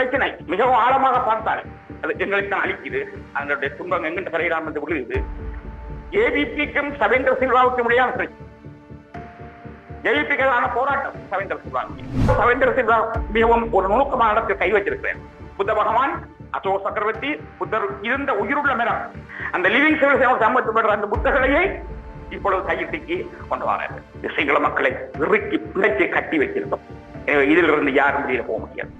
பிரச்சனை மிகவும் ஆழமாக பார்த்தால் அது எங்களுக்கு தான் அளிக்குது. அதனுடைய துன்பம் எங்கிட்ட கரையிடாம வந்து விழுகுது. ஏபிபிக்கும் சவேந்திர சில்வாவுக்கும் முடியாத பிரச்சனை. ஏபிபிக்கான போராட்டம் சவேந்திர சில்வா. சவேந்திர சில்வா மிகவும் ஒரு நுணுக்கமான இடத்தில் கை வச்சிருக்கிறேன். புத்த பகவான், அசோக சக்கரவர்த்தி, புத்தர் இருந்த உயிருள்ள மரம், அந்த லிவிங் சிவில் சம்பந்தப்படுற அந்த புத்தகங்களையே இப்பொழுது கையிட்டுக்கு கொண்டு வரார்கள். சிங்கள மக்களை இறுக்கி பிணைச்சி கட்டி வைத்திருந்தோம். இதில் இருந்து யாரும் வெளியில போக முடியாது.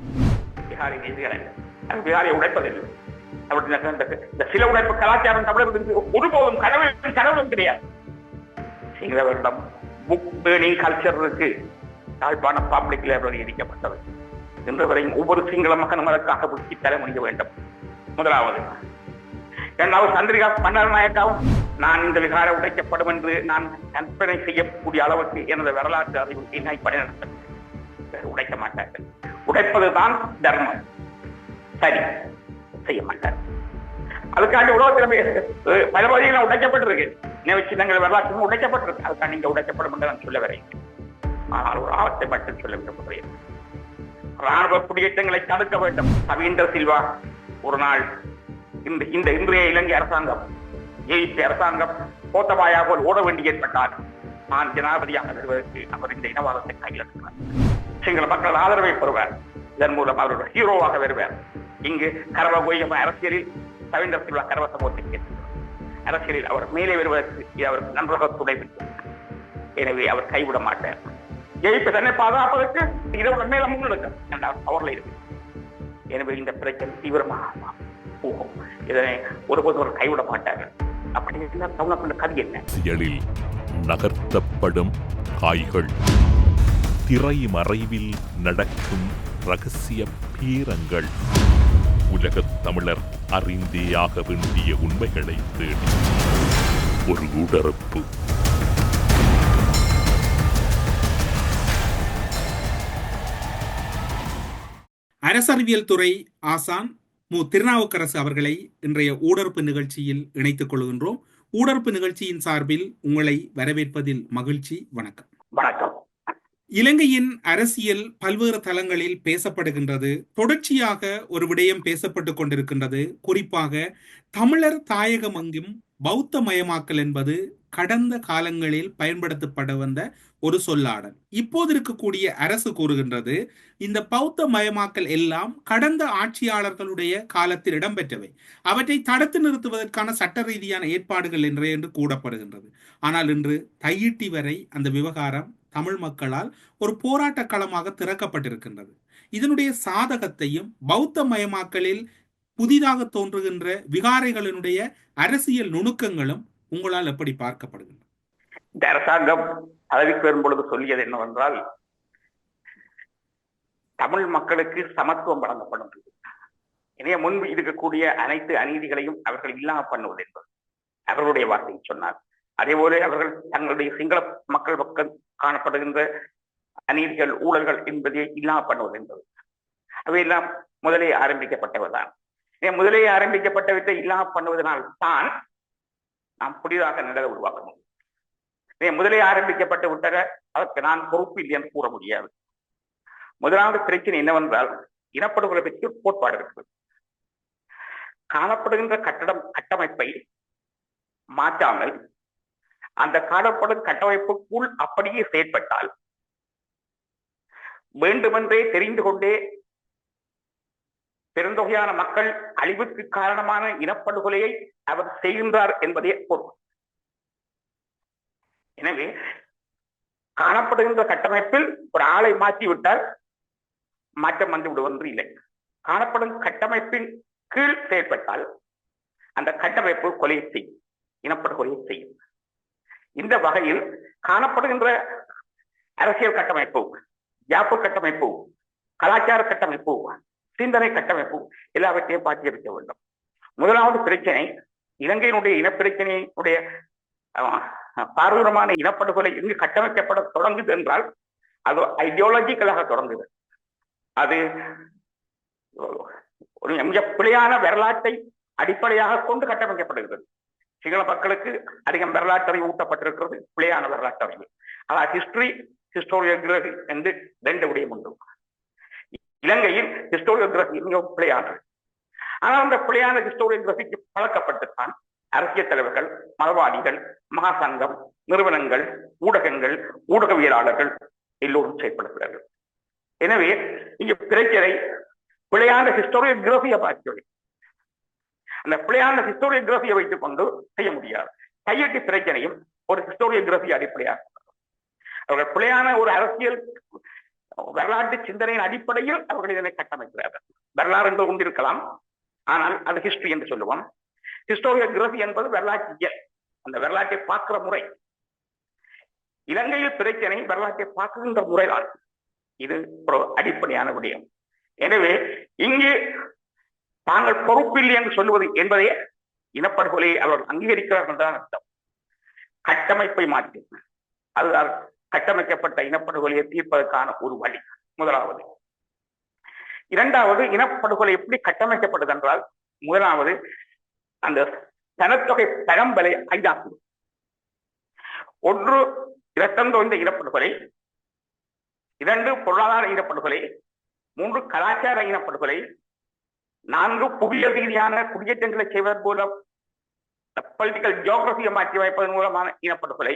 பிகாரை உடைப்பதில்லை. இந்த சில உடைப்பு கலாச்சாரம் தமிழர்களுக்கு ஒருபோதும் கடவுளும் கிடையாது. சிங்களவரிடம் புக் பேர்னிங் கல்ச்சர் இருக்கு. யாழ்ப்பாண பப்ளிக் லைப்ரரி இடிக்கப்பட்டது. இன்று வரையும் ஒவ்வொரு சிங்கள மக்களும் அதற்காக புத்தி தர முடிய வேண்டும். முதலாவது. இரண்டாவது, சந்திரிகா பண்டாரநாயக்காவும் நான் இந்த விகார உடைக்கப்படும் என்று நான் கற்பனை செய்யக்கூடிய அளவுக்கு எனது வரலாற்று அறிவு என்னை பணிநடத்த உடைக்க மாட்டார்கள். உடைப்பதுதான் தர்மம். சரி, செய்ய மாட்டார். அதுக்காண்டி உலகத்தில் பல வகையில் உடைக்கப்பட்டிருக்கு. நினைவு வரலாற்று உடைக்கப்பட்டிருக்கு. அதுக்காக நீங்க உடைக்கப்படும் என்று நான் சொல்ல வரேன். ஆனால் ஒரு ஆபத்தை மட்டும் சொல்ல விரும்புகிறேன். ராணுவ குடியேற்றங்களை தடுக்க வேண்டும். சவேந்திர சில்வா ஒரு நாள் இந்த இன்றைய இலங்கை அரசாங்கம், ஏபி அரசாங்கம் கோத்தபாயாக ஓட வேண்டி ஏற்பட்டால் நான் ஜனாதிபதியாக வருவதற்கு அவர் இந்த இனவாதத்தை கையில் எடுக்கிறார். சிங்கள மக்கள் ஆதரவை பெறுவார். இதன் மூலம் அவர்கள் ஹீரோவாக வருவார். இங்கு கரவ அரசியலில் சவேந்திர சில்வா கரவ சமூகத்தை அரசியலில் அவர் மேலே வருவதற்கு அவருக்கு நன்றாக துணை பெற்றார். எனவே அவர் கைவிட மாட்டார். ஜெயிப்பு தன்னை பாதுகாப்பதற்கு இதோட மேல முன்னெடுக்க அவர்ல இருக்கு. எனவே இந்த பிரச்சனை தீவிரமாக போகும். இதனை ஒருபோதும் கைவிட மாட்டார்கள். அப்படி தமிழ்நாட்டு கதை என்ன? செயலில் நகர்த்தப்படும் காய்கள், திரை மறைவில் நடக்கும் ரகசிய பீரங்கள், உலகத் தமிழர் அறிந்தேயாக வேண்டிய உண்மைகளை தேடி ஒரு உடறுப்பு. அரசறிவியல் துறை ஆசான் மு. திருநாவுக்கரசு அவர்களை இன்றைய ஊடறுப்பு நிகழ்ச்சியில் இணைத்துக் கொள்கின்றோம். ஊடறுப்பு நிகழ்ச்சியின் சார்பில் உங்களை வரவேற்பதில் மகிழ்ச்சி. வணக்கம். வணக்கம். இலங்கையின் அரசியல் பல்வேறு தளங்களில் பேசப்படுகின்றது. தொடர்ச்சியாக ஒரு விடயம் பேசப்பட்டுக் கொண்டிருக்கின்றது. குறிப்பாக தமிழர் தாயகம் எங்கும் பௌத்த மயமாக்கல் என்பது கடந்த காலங்களில் பயன்படுத்தப்பட வந்த ஒரு சொல்லாடல். இப்போது இருக்கக்கூடிய அரசு கூறுகின்றது இந்த பௌத்த மயமாக்கல் எல்லாம் கடந்த ஆட்சியாளர்களுடைய காலத்தில் இடம்பெற்றவை, அவற்றை தடுத்து நிறுத்துவதற்கான சட்ட ரீதியான ஏற்பாடுகள் என்று கூறப்படுகின்றது. ஆனால் இன்று தையிட்டி வரை அந்த விவகாரம் தமிழ் மக்களால் ஒரு போராட்ட களமாக திறக்கப்பட்டிருக்கின்றது. இதனுடைய சாதகத்தையும் பௌத்த மயமாக்கலில் புதிதாக தோன்றுகின்ற விகாரைகளினுடைய அரசியல் நுணுக்கங்களும் உங்களால் எப்படி பார்க்கப்படுகின்றன? இந்த அரசாங்கம் பதவிக்கு வரும் பொழுது சொல்லியது என்னவென்றால், தமிழ் மக்களுக்கு சமத்துவம் வழங்கப்படும். எனவே முன்பு இருக்கக்கூடிய அனைத்து அநீதிகளையும் அவர்கள் இல்லாமல் பண்ணுவது என்பது அவர்களுடைய வார்த்தையை சொன்னார். அதே போல அவர்கள் தங்களுடைய சிங்கள மக்கள் பக்கம் காணப்படுகின்ற அநீதிகள், ஊழல்கள் என்பதை இல்லாமல் பண்ணுவது என்பது அவையெல்லாம் முதலே ஆரம்பிக்கப்பட்டவர்தான். முதலே ஆரம்பிக்கப்பட்டவற்றை இல்லாமல் பண்ணுவதனால் தான் நாம் புதிதாக நிலையை உருவாக்க முடியும். முதலே ஆரம்பிக்கப்பட்டு விட்டத அதற்கு நான் பொறுப்பு இல்லை என்று கூற முடியாது. முதலாவது பிரச்சனை என்னவென்றால், இனப்படுகொலை பற்றி கோட்பாடு இருக்கிறது. காணப்படுகின்ற கட்டமைப்பை மாற்றாமல் அந்த காணப்படும் கட்டமைப்புக்குள் அப்படியே செயற்பட்டால் வேண்டுமென்றே தெரிந்து கொண்டே பெருந்தொகையான மக்கள் அழிவுக்கு காரணமான இனப்படுகொலையை அவர் செய்கின்றார் என்பதே பொருள். எனவே காணப்படுகின்ற கட்டமைப்பில் ஒரு ஆளை மாற்றிவிட்டால் மாற்றம் வந்து விடுவது இல்லை. காணப்படும் கட்டமைப்பின் கீழ் செயல்பட்டால் அந்த கட்டமைப்பு கொலை செய்யும், இனப்படுகொலையை செய்யும். இந்த வகையில் காணப்படுகின்ற அரசியல் கட்டமைப்பு, யாப்பு கட்டமைப்பு, கலாச்சார கட்டமைப்பு, சிந்தனை கட்டமைப்பு எல்லாவற்றையும் பார்த்து இருக்க வேண்டும். முதலாவது பிரச்சனை, இலங்கையினுடைய இனப்பிரச்சனையுடைய பாரதூரமான இனப்படுகொலை எங்கு கட்டமைக்கப்பட தொடங்குது என்றால் அது ஐடியாலஜிக்கலாக தொடங்குது. அது ஒரு மிக பிழையான வரலாற்றை அடிப்படையாக கொண்டு கட்டமைக்கப்படுகிறது. சிங்கள மக்களுக்கு அதிகம் வரலாற்று அறிவு ஊட்டப்பட்டிருக்கிறது, பிழையான வரலாற்று அறிவு. அதாவது ஹிஸ்டோரியன் என்று ரெண்டு விடயம் உண்டு. இலங்கையில் ஹிஸ்டோரியோகிராபி மிகவும் பிழையானது. ஆனால் அந்த பிழையான ஹிஸ்டோரியோகிராபிக்கு பழக்கப்பட்டுத்தான் அரசியல் தலைவர்கள், மதவாதிகள், மகாசங்கம், நிறுவனங்கள், ஊடகங்கள், ஊடகவியலாளர்கள் எல்லோரும் செயல்படுகிறார்கள். எனவே இங்கு பிரச்சனை பிழையான ஹிஸ்டோரியோகிராபியை பார்க்க, அந்த பிழையான ஹிஸ்டோரியோகிராபியை வைத்துக் கொண்டு செய்ய முடியாது. கையெட்டி பிரச்சனையும் ஒரு ஹிஸ்டோரியோகிராபி அடிப்படையாக அவர்கள் பிழையான ஒரு அரசியல் வரலாற்று சிந்தனையின் அடிப்படையில் அவர்கள் இதனை கட்டமைக்கிறார்கள். வரலாறு என்று கொண்டிருக்கலாம், ஆனால் அது ஹிஸ்டரி என்று சொல்லுவோம். ஹிஸ்டோரியோகிராபி என்பது வரலாற்றியல், அந்த வரலாற்றை பார்க்கிற முறை. இலங்கையில் பிரச்சனை வரலாற்றை பார்க்கின்ற முறைதான். இது ஒரு அடிப்படையான விடயம். எனவே இங்கே தாங்கள் பொறுப்பில்லை என்று சொல்லுவது என்பதே இனப்படுகொலையை அவர்கள் அங்கீகரிக்கிறார்கள் என்றால் அர்த்தம். கட்டமைப்பை மாற்றி அதுதான் கட்டமைக்கப்பட்ட இனப்படுகொலையை தீர்ப்பதற்கான ஒரு வழி. முதலாவது. இரண்டாவது, இனப்படுகொலை எப்படி கட்டமைக்கப்பட்டது என்றால், முதலாவது அந்த சனத்தொகை பரம்பரை ஐந்தாக்குது. ஒன்று இரத்தந்தோய்ந்த இனப்படுகொலை, 2 பொருளாதார இனப்படுகொலை, 3 கலாச்சார இனப்படுகொலை, 4 புவியியல் ரீதியான குடியேற்றங்களை செய்வதன் மூலம் பொலிட்டிக்கல் ஜியோகிரபியை மாற்றி வைப்பதன் மூலமான இனப்படுகொலை.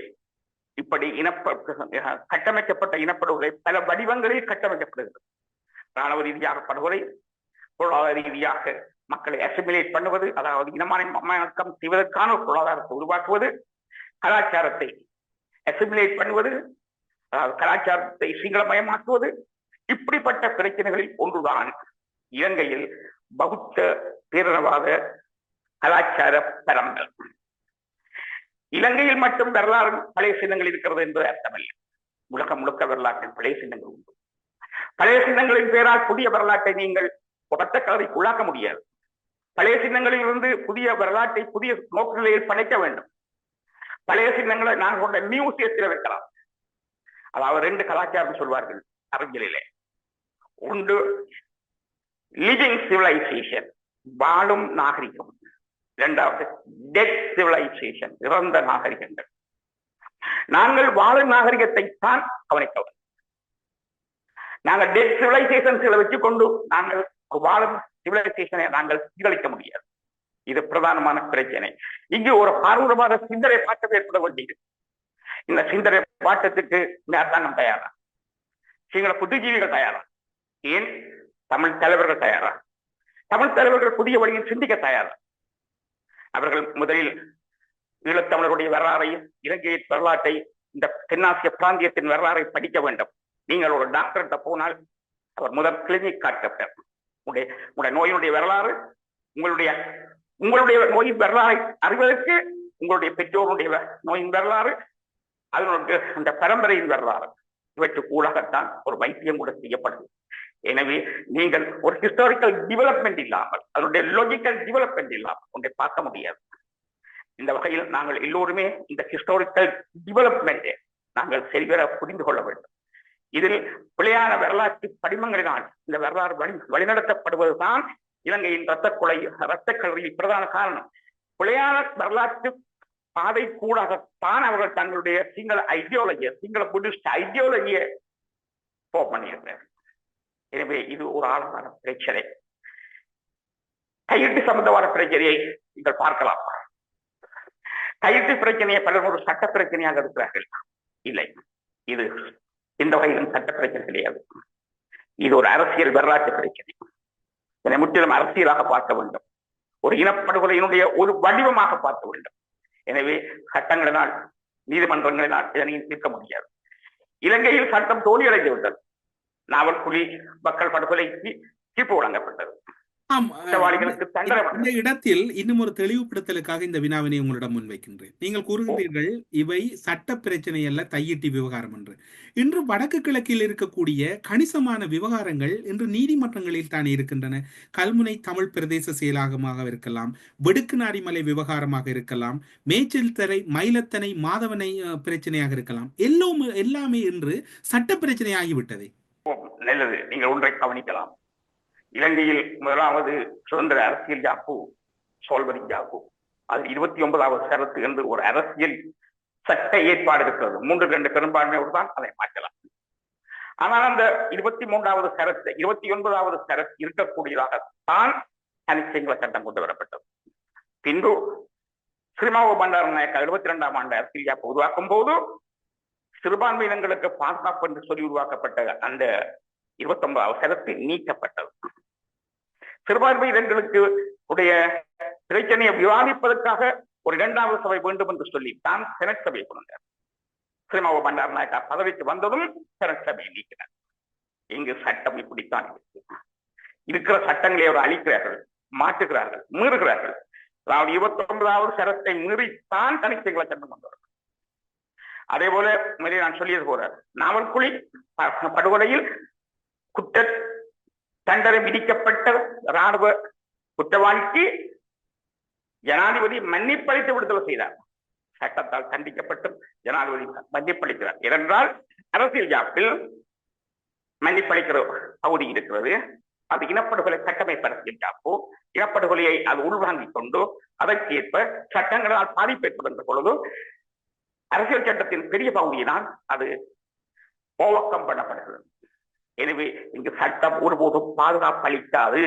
இப்படி கட்டமைக்கப்பட்ட இனப்படுகொலை பல வடிவங்களில் கட்டமைக்கப்படுகிறது. ராணுவ ரீதியாக படுகொலை, பொருளாதார ரீதியாக மக்களை அசிமிலேட் பண்ணுவது, அதாவது இனமயமாக்கம் செய்வதற்கான பொருளாதாரத்தை உருவாக்குவது, கலாச்சாரத்தை அசிமிலேட் பண்ணுவது, அதாவது கலாச்சாரத்தை சிங்களமயமாக்குவது. இப்படிப்பட்ட பிரச்சனைகளில் ஒன்றுதான் இலங்கையில் பௌத்த பேரினவாத கலாச்சார பரம்பல். இலங்கையில் மட்டும் வரலாறு பழைய சின்னங்கள் இருக்கிறது என்பது அர்த்தமல்ல. உலகம் முழுக்க வரலாற்றில் பழைய சின்னங்கள் உண்டு. பழைய சின்னங்களின் பேரால் புதிய வரலாற்றை நீங்கள் ஒத்த கலவைக்கு உள்ளாக்க முடியாது. பழைய சின்னங்களில் இருந்து புதிய வரலாற்றை புதிய நோக்கு நிலையில் படைக்க வேண்டும். பழைய சின்னங்களை நான் கொண்ட மியூசியத்தில் வைக்கலாம். அதாவது 2 கலாச்சாரம் சொல்வார்கள் அறிவியலிலே. ஒன்று லிவிங் சிவிலைசேஷன், வாழும் நாகரிகம். 2வது டெட் சிவிலைசேஷன், இறந்த நாகரிகங்கள். நாங்கள் வாழும் நாகரிகத்தை தான் கவனிக்க வேண்டும். நாங்கள் டெட் சிவிலைசேஷன்களை வச்சுக்கொண்டு நாங்கள் வாழும் சிவிலைசேஷனை நாங்கள் சீரழிக்க முடியாது. இது பிரதானமான பிரச்சனை. இங்கு ஒரு பார்வரமான சிந்தனை மாற்றம் ஏற்பட வேண்டியது. இந்த சிந்தனை மாற்றத்துக்கு அரசாங்கம் தயாரா? சிங்கள புத்திஜீவிகள் தயாரா? ஏன் தமிழ் தலைவர்கள் தயாரா? தமிழ் தலைவர்கள் புதிய வழியில் சிந்திக்க தயாரா? அவர்கள் முதலில் ஈழத்தமிழருடைய வரலாறையும் இலங்கையின் வரலாற்றை, இந்த தென்னாசிய பிராந்தியத்தின் வரலாறை படிக்க வேண்டும். நீங்கள் ஒரு டாக்டர்கிட்ட போனால் அவர் முதல் கிளினிக் காட்டப்பட்டார். உங்களுடைய நோயினுடைய வரலாறு, உங்களுடைய நோயின் வரலாறை அறிவதற்கு உங்களுடைய பெற்றோருடைய நோயின் வரலாறு, அதனுடைய அந்த பரம்பரையின் வரலாறு, இவற்றுக்கு ஊடாகத்தான் ஒரு வைத்தியம் கூட செய்யப்படுது. எனவே நீங்கள் ஒரு ஹிஸ்டாரிக்கல் டெவலப்மெண்ட் இல்லாமல், அதனுடைய லாஜிக்கல் டெவலப்மெண்ட் இல்லாமல் ஒன்றை பார்க்க முடியாது. இந்த வகையில் நாங்கள் எல்லோருமே இந்த ஹிஸ்டாரிக்கல் டெவலப்மெண்ட்டை நாங்கள் சரிவர புரிந்து கொள்ள வேண்டும். இதில் பிழையான வரலாற்று படிமங்களினால் இந்த வரலாறு வழிநடத்தப்படுவதுதான் இலங்கையின் இரத்த கல்வியில் பிரதான காரணம். பிழையான வரலாற்று பாதை கூடாகத்தான் அவர்கள் தங்களுடைய சிங்கள ஐடியாலஜியை, சிங்கள புத்திஸ்ட் ஐடியாலஜியை போப் பண்ணியிருக்கிறார். எனவே இது ஒரு ஆழமான பிரச்சனை. கையெட்டு சம்பந்தமான பிரச்சனையை நீங்கள் பார்க்கலாம். கையெட்டு பிரச்சனையை பலர் ஒரு சட்ட பிரச்சனையாக இருக்கிறார்கள். இல்லை, இது இந்த வகையிலும் சட்ட பிரச்சனை கிடையாது. இது ஒரு அரசியல் வரலாற்று பிரச்சனை. இதனை முற்றிலும் அரசியலாக பார்க்க வேண்டும். ஒரு இனப்படுகொலையினுடைய ஒரு வடிவமாக பார்க்க வேண்டும். எனவே சட்டங்களினால், நீதிமன்றங்களினால் இதனை தீர்க்க முடியாது. இலங்கையில் சட்டம் தோல்வியடைந்து விட்டது. நாவல்குழி மக்கள் படுகொலைக்கு தீர்ப்பு வழங்கப்பட்டது. இந்த இடத்தில் இன்னும் ஒரு தெளிவுபடுத்தலுக்காக இந்த வினாவினை உங்களிடம் முன்வைக்கின்றேன். நீங்கள் கூறுகின்றீர்கள் இவை சட்ட பிரச்சனை அல்ல, தையிட்டி விவகாரம் என்று. இன்று வடக்கு கிழக்கில் இருக்கக்கூடிய கணிசமான விவகாரங்கள் இன்று நீதிமன்றங்களில் தானே இருக்கின்றன. கல்முனை தமிழ் பிரதேச செயலாகமாக இருக்கலாம், வெடுக்குநாரிமலை விவகாரமாக இருக்கலாம், மேய்ச்சல் தரை மயிலத்தனை மாதவனை பிரச்சனையாக இருக்கலாம். எல்லாமே இன்று சட்ட பிரச்சனை ஆகிவிட்டது. நல்லது, நீங்கள் ஒன்றை கவனிக்கலாம். இலங்கையில் முதலாவது சுதந்திர அரசியல் யாப்பு சோல்வரி யாப்பு, அது 29வது சரத்து என்று ஒரு அரசியல் சட்ட ஏற்பாடு இருக்கிறது. 3-2 பெரும்பான்மையோடு தான் அதை மாற்றலாம். ஆனால் அந்த 23வது சரத்து 29வது சரத் இருக்கக்கூடியதாகத்தான் தனிச்சிங்கள சட்டம் கொண்டு வரப்பட்டது. பின்பு ஸ்ரீமாவோ பண்டாரநாயக்கா 72ஆம் ஆண்டு அரசியல் உருவாக்கும் போது சிறுபான்மையினங்களுக்கு பாதுகாப்பு என்று சொல்லி உருவாக்கப்பட்ட அந்த 29வது சரத்து நீக்கப்பட்டது. சிறுபான்மையினங்களுக்கு உடைய பிரச்சனையை விவாதிப்பதற்காக ஒரு 2வது சபை வேண்டும் என்று சொல்லி தான் செனட் சபையை கொண்டார். ஸ்ரீமாவோ பண்டாரநாயக்கா பதவிக்கு வந்ததும் செனட் சபையை நீக்கினார். இங்கு சட்டம் இப்படித்தான் இருக்கிற சட்டங்களை அவர் அளிக்கிறார்கள், மாற்றுகிறார்கள், மீறுகிறார்கள். அதாவது 29வது சரத்தை மீறித்தான் தனிச்சிங்கள சட்டம் கொண்டு வரும். அதே போல நான் சொல்லியது போல நாவல்குழி படுகொலையில் குற்ற தண்டனை விதிக்கப்பட்ட ராணுவ குற்றவாளிக்கு ஜனாதிபதி மன்னிப்பளித்து விடுதலை செய்தார். சட்டத்தால் கண்டிக்கப்பட்டும் ஜனாதிபதி மன்னிப்பளிக்கிறார். ஏனென்றால் அரசியல் ஜாப்பில் மன்னிப்பளிக்கிற பகுதி இருக்கிறது. அது இனப்படுகொலை கட்டமைப்பு அரசியல் ஜாப்போ இனப்படுகொலையை அது உள்வாங்கிக் கொண்டு அதற்கேற்ப சட்டங்களால் பாதிப்பு ஏற்படுகின்ற பொழுது அரசியல் சட்டத்தின் பெரிய பகுதியினால் அது ஓவக்கம் பண்ணப்படுகிறது. எனவே இங்கு சட்டம் ஒருபோதும் பாதுகாப்பு அளிக்காது.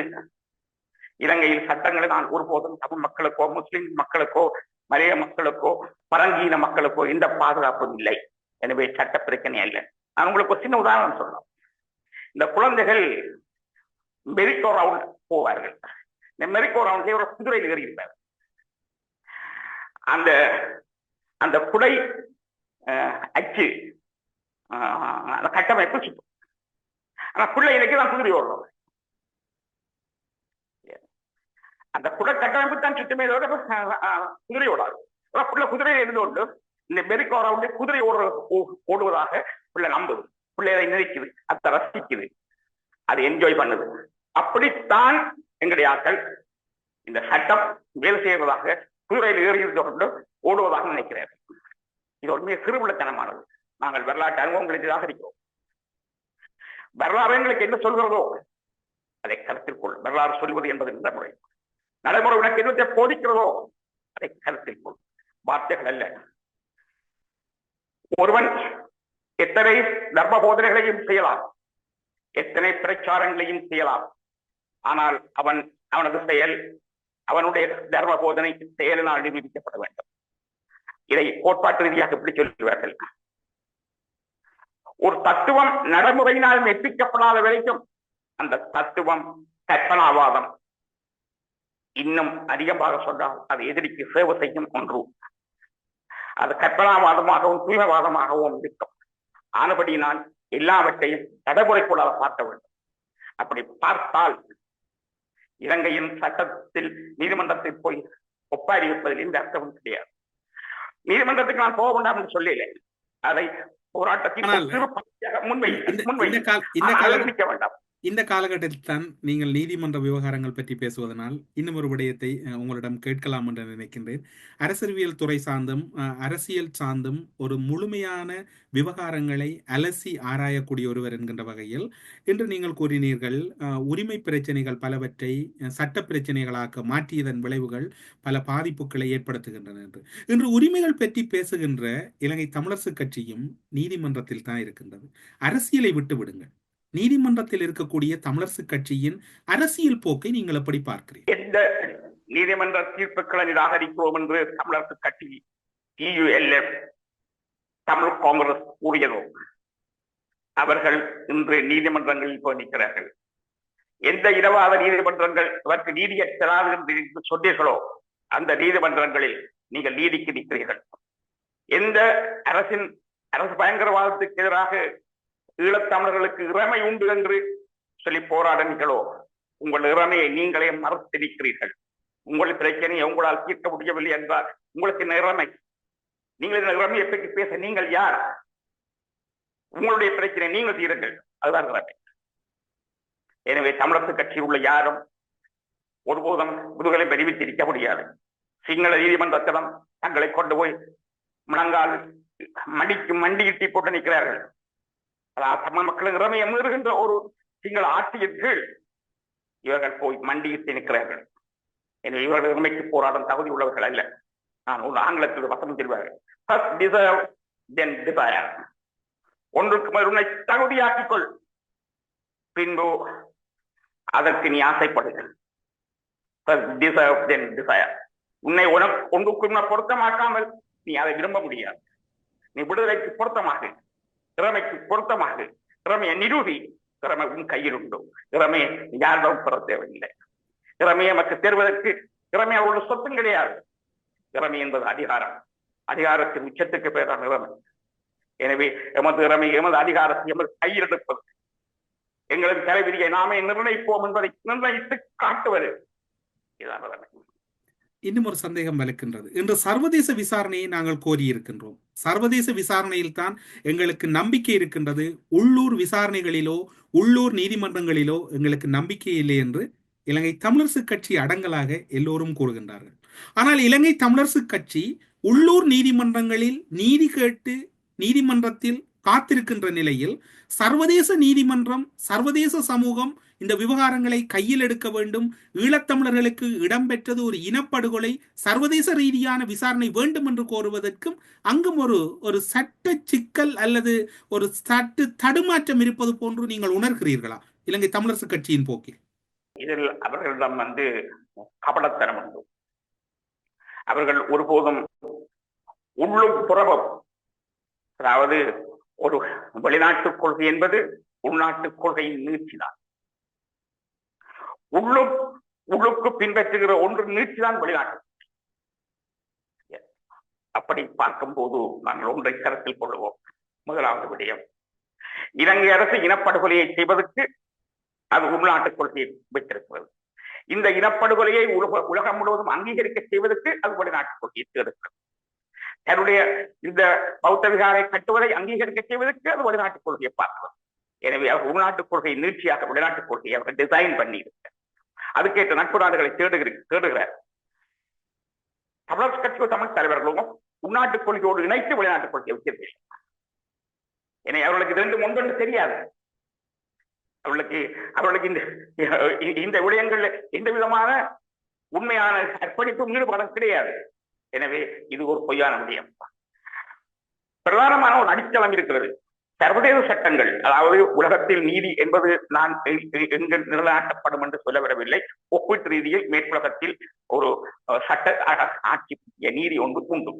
இலங்கையில் சட்டங்களை நான் ஒருபோதும் தமிழ் மக்களுக்கோ முஸ்லிம் மக்களுக்கோ மலைய மக்களுக்கோ பரங்கீன மக்களுக்கோ எந்த பாதுகாப்பும் இல்லை. எனவே சட்ட பிரச்சனை அல்ல. நான் உங்களுக்கு ஒரு சின்ன உதாரணம் சொல்லலாம். இந்த குழந்தைகள் மெரிக்கோ ரவுண்ட் போவார்கள். இந்த மெரிக்கோ ரவுண்ட்ல ஒரு குதிரையில் ஏறியிருப்பார். அந்த அந்த குடை அச்சு அந்த கட்டமைப்பு சுற்றும். ஆனா பிள்ளை இன்னைக்கு தான் குதிரை ஓடுறோம். அந்த குடை கட்டமைப்பு தான் சுத்தமே குதிரை ஓடாது. பிள்ளை குதிரையில் இருந்து கொண்டு இந்த மெரிக்கோ ரவுண்டை குதிரை ஓடுவதாக பிள்ளை நம்புது. பிள்ளைகளை நினைக்குது, அதை ரசிக்குது, அதை என்ஜாய் பண்ணுது. அப்படித்தான் எங்களுடைய ஆட்கள் இந்த சட்டம் வேலை செய்வதாக குதிரையில் ஏறி இருந்து கொண்டு ஓடுவதாக நினைக்கிறார்கள். இது உண்மையை சிறுபிள்ளைத்தனமானது. நாங்கள் வரலாற்று அனுபவங்களை நிராகரிக்கிறோம். வரலாறு எங்களுக்கு என்ன சொல்கிறதோ அதை கருத்தில் கொள். வரலாறு சொல்வது என்பது நடைமுறை. நடைமுறை உனக்கு என்னத்தை போதிக்கிறதோ அதை கருத்தில் கொள். வார்த்தைகள் அல்ல. ஒருவன் எத்தனை தர்ம போதனைகளையும் செய்யலாம், எத்தனை பிரச்சாரங்களையும் செய்யலாம். ஆனால் அவனது செயல், அவனுடைய தர்ம போதனை செயலினால் நிரூபிக்கப்பட வேண்டும். இதை கோட்பாட்டு ரீதியாக எப்படி சொல்லுவார்கள்? ஒரு தத்துவம் நடைமுறையினால் மெப்பிக்கப்படாத வரைக்கும் அந்த தத்துவம் கற்பனாவாதம். இன்னும் அதிகமாக சொன்னால் அது எதிரிக்கு சேவை செய்யும் ஒன்று. அது கற்பனாவாதமாகவும் தூய்மைவாதமாகவும் இருக்கும். ஆனபடியினால் எல்லாவற்றையும் நடைமுறைக்குள்ளாக பார்க்க வேண்டும். அப்படி பார்த்தால் இலங்கையின் சட்டத்தில் நீதிமன்றத்தில் போய் ஒப்பாரி வைப்பதில் இந்த அர்த்தமும் கிடையாது. நீதிமன்றத்துக்கு நான் போக வேண்டாம் என்று சொல்லல. அதை போராட்டத்தில் வேண்டாம். இந்த காலகட்டத்தில் தான் நீங்கள் நீதிமன்ற விவகாரங்கள் பற்றி பேசுவதனால் இன்னும் ஒரு விடயத்தை உங்களிடம் கேட்கலாம் என்று நினைக்கின்றேன். அரசியல் துறை சார்ந்தும் அரசியல் சார்ந்தும் ஒரு முழுமையான விவகாரங்களை அலசி ஆராயக்கூடிய ஒருவர் என்கின்ற வகையில் இன்று நீங்கள் கூறினீர்கள், உரிமை பிரச்சனைகள் பலவற்றை சட்ட பிரச்சனைகளாக மாற்றியதன் விளைவுகள் பல பாதிப்புகளை ஏற்படுத்துகின்றன என்று. இன்று உரிமைகள் பற்றி பேசுகின்ற இலங்கை தமிழரசு கட்சியும் நீதிமன்றத்தில் தான் இருக்கின்றது. அரசியலை விட்டு விடுங்கள். நீதிமன்றத்தில் இருக்கக்கூடிய தமிழரசு கட்சியின் அரசியல் போக்கை நீங்கள் எப்படி பார்க்கிறீர்கள்? எந்த நீதிமன்ற தீர்ப்புகளை நிராகரிக்கிறோம் என்று தமிழரசு கட்சி TULF தமிழ் காங்கிரஸ் கூறியதோ அவர்கள் இன்று நீதிமன்றங்களில் போய் நிற்கிறார்கள். எந்த இரவாத நீதிமன்றங்கள் அவருக்கு நீதியற்றாது என்று சொன்னீர்களோ அந்த நீதிமன்றங்களில் நீங்கள் நீதிக்கு நிற்கிறீர்கள். எந்த அரசு பயங்கரவாதத்துக்கு எதிராக ஈழத்தமிழர்களுக்கு இறமை உண்டு என்று சொல்லி போராடுங்களோ உங்கள் இறமையை நீங்களே மறுத்திருக்கிறீர்கள். உங்கள் பிரச்சனையை உங்களால் தீர்க்க முடியவில்லை என்றால் உங்களுக்கு என்ன இறமை? நீங்கள் இந்த இறமையை பற்றி பேச நீங்கள் யார்? உங்களுடைய பிரச்சனை நீங்கள் தீருங்கள், அதுதான் இறமை. எனவே தமிழரசு கட்சியில் உள்ள யாரும் ஒருபோதும் முதுகலை தெரிவித்திருக்க முடியாது. சிங்கள நீதிமன்றத்திடம் தங்களை கொண்டு போய் முழங்கால் மண்டியிட்டி போட்டு நிற்கிறார்கள். தமிழ் மக்களின் இறமையை மீறுகின்ற ஒரு சிங்கள ஆட்சியின் கீழ் இவர்கள் போய் மண்டியிட்டு நிற்கிறார்கள். எனவே இவர்கள் இறமைக்கு போராடும் தகுதி உள்ளவர்கள் அல்ல. நான் ஒரு ஆங்கிலத்தில் வசனம் சொல்வார்கள், ஒன்றுக்கு மேல் உன்னை தகுதியாக்கிக் கொள், பின்பு அதற்கு நீ ஆசைப்படுங்கள். உன்னை ஒன்றுக்கு பொருத்தமாக்காமல் நீ அதை விரும்ப முடியாது. நீ விடுதலைக்கு பொருத்தமாக, திறமைக்கு பொருத்தமாக, திறமையை நிரூபி. திறமை உன் கையில் உண்டு. திறமையை யாரிடம் பெற தேவையில்லை. திறமையை நமக்கு தேர்வதற்கு திறமை அவர்களுடைய சொத்தும் கிடையாது. திறமை என்பது அதிகாரம். அதிகாரத்தின் உச்சத்துக்கு பேரான திறமை. எனவே எமது திறமை, எமது அதிகாரத்தை எமது கையில் எடுப்பது, எங்களது தலைவிதியை நாமே நிர்ணயிப்போம் என்பதை நிர்ணயித்து காட்டுவது, இதுதான் திறமை. இன்னும் ஒரு சந்தேகம் வலுக்கின்றது. இன்று சர்வதேச விசாரணையை நாங்கள் கோரியிருக்கின்றோம். சர்வதேச விசாரணையில் தான் எங்களுக்கு நம்பிக்கை இருக்கின்றது. உள்ளூர் விசாரணைகளிலோ உள்ளூர் நீதிமன்றங்களிலோ எங்களுக்கு நம்பிக்கை இல்லை என்று இலங்கை தமிழரசு கட்சி அடங்கலாக எல்லோரும் கூறுகின்றார்கள். ஆனால் இலங்கை தமிழரசு கட்சி உள்ளூர் நீதிமன்றங்களில் நீதி கேட்டு நீதிமன்றத்தில் காத்திருக்கின்ற நிலையில் சர்வதேச நீதிமன்றம், சர்வதேச சமூகம் இந்த விவகாரங்களை கையில் எடுக்க வேண்டும், ஈழத்தமிழர்களுக்கு இடம்பெற்றது ஒரு இனப்படுகொலை, சர்வதேச ரீதியான விசாரணை வேண்டும் என்று கோருவதற்கும் அங்கும் ஒரு சட்ட சிக்கல் அல்லது ஒரு சட்ட தடுமாற்றம் இருப்பது போன்று நீங்கள் உணர்கிறீர்களா இலங்கை தமிழரசு கட்சியின் போக்கில்? இதில் அவர்களிடம் கபடத்தனம் உண்டு. அவர்கள் ஒருபோதும் உள்ளும் புறமும், அதாவது ஒரு வெளிநாட்டு கொள்கை என்பது உள்நாட்டு கொள்கையின் நீட்சிதான். உள்ளுக்கு பின்பற்றுகிற ஒன்று நீட்சிதான் வெளிநாட்டு. அப்படி பார்க்கும் போது நாங்கள் ஒன்றை கருத்தில் கொள்வோம். முதலாவது விடயம், இலங்கை அரசு இனப்படுகொலையை செய்வதற்கு அது உள்நாட்டு கொள்கையை வைத்திருக்கிறது. இந்த இனப்படுகொலையை உலகம் முழுவதும் அங்கீகரிக்க செய்வதற்கு அது வெளிநாட்டு கொள்கையை தேடுகிறது. தன்னுடைய இந்த பௌத்த விகாரை கட்டுவதை அங்கீகரிக்க செய்வதற்கு அது வெளிநாட்டு கொள்கையை பார்க்கிறது. எனவே அவர் உள்நாட்டு கொள்கையை நீட்சியாக வெளிநாட்டு கொள்கையை அவர் டிசைன் பண்ணி இருக்கிறார். அதுக்கேற்ற நட்பு நாடுகளை தேடுகிறார். தமிழர் கட்சி தமிழ் தலைவர்களும் உள்நாட்டு கொள்கையோடு இணைத்து வெளிநாட்டு கொள்கையை வச்சிருக்கிறார். எனவே அவர்களுக்கு ரெண்டு ஒன்றொன்று தெரியாது. அவர்களுக்கு இந்த விடயங்கள்ல எந்த விதமான உண்மையான அர்ப்பணிப்பும் ஈடுபாடும் கிடையாது. எனவே இது ஒரு பொய்யான விடயம். பிரதானமான ஒரு அடித்தளம் இருக்கிறது. சர்வதேச சட்டங்கள், அதாவது உலகத்தில் நீதி என்பது நான் எங்கு நிலைநாட்டப்படும் என்று சொல்ல வரவில்லை. ஒப்பீட்டு ரீதியில் மேற்குலகத்தில் ஒரு சட்ட ஆட்சி நீதி ஒன்று உண்டு.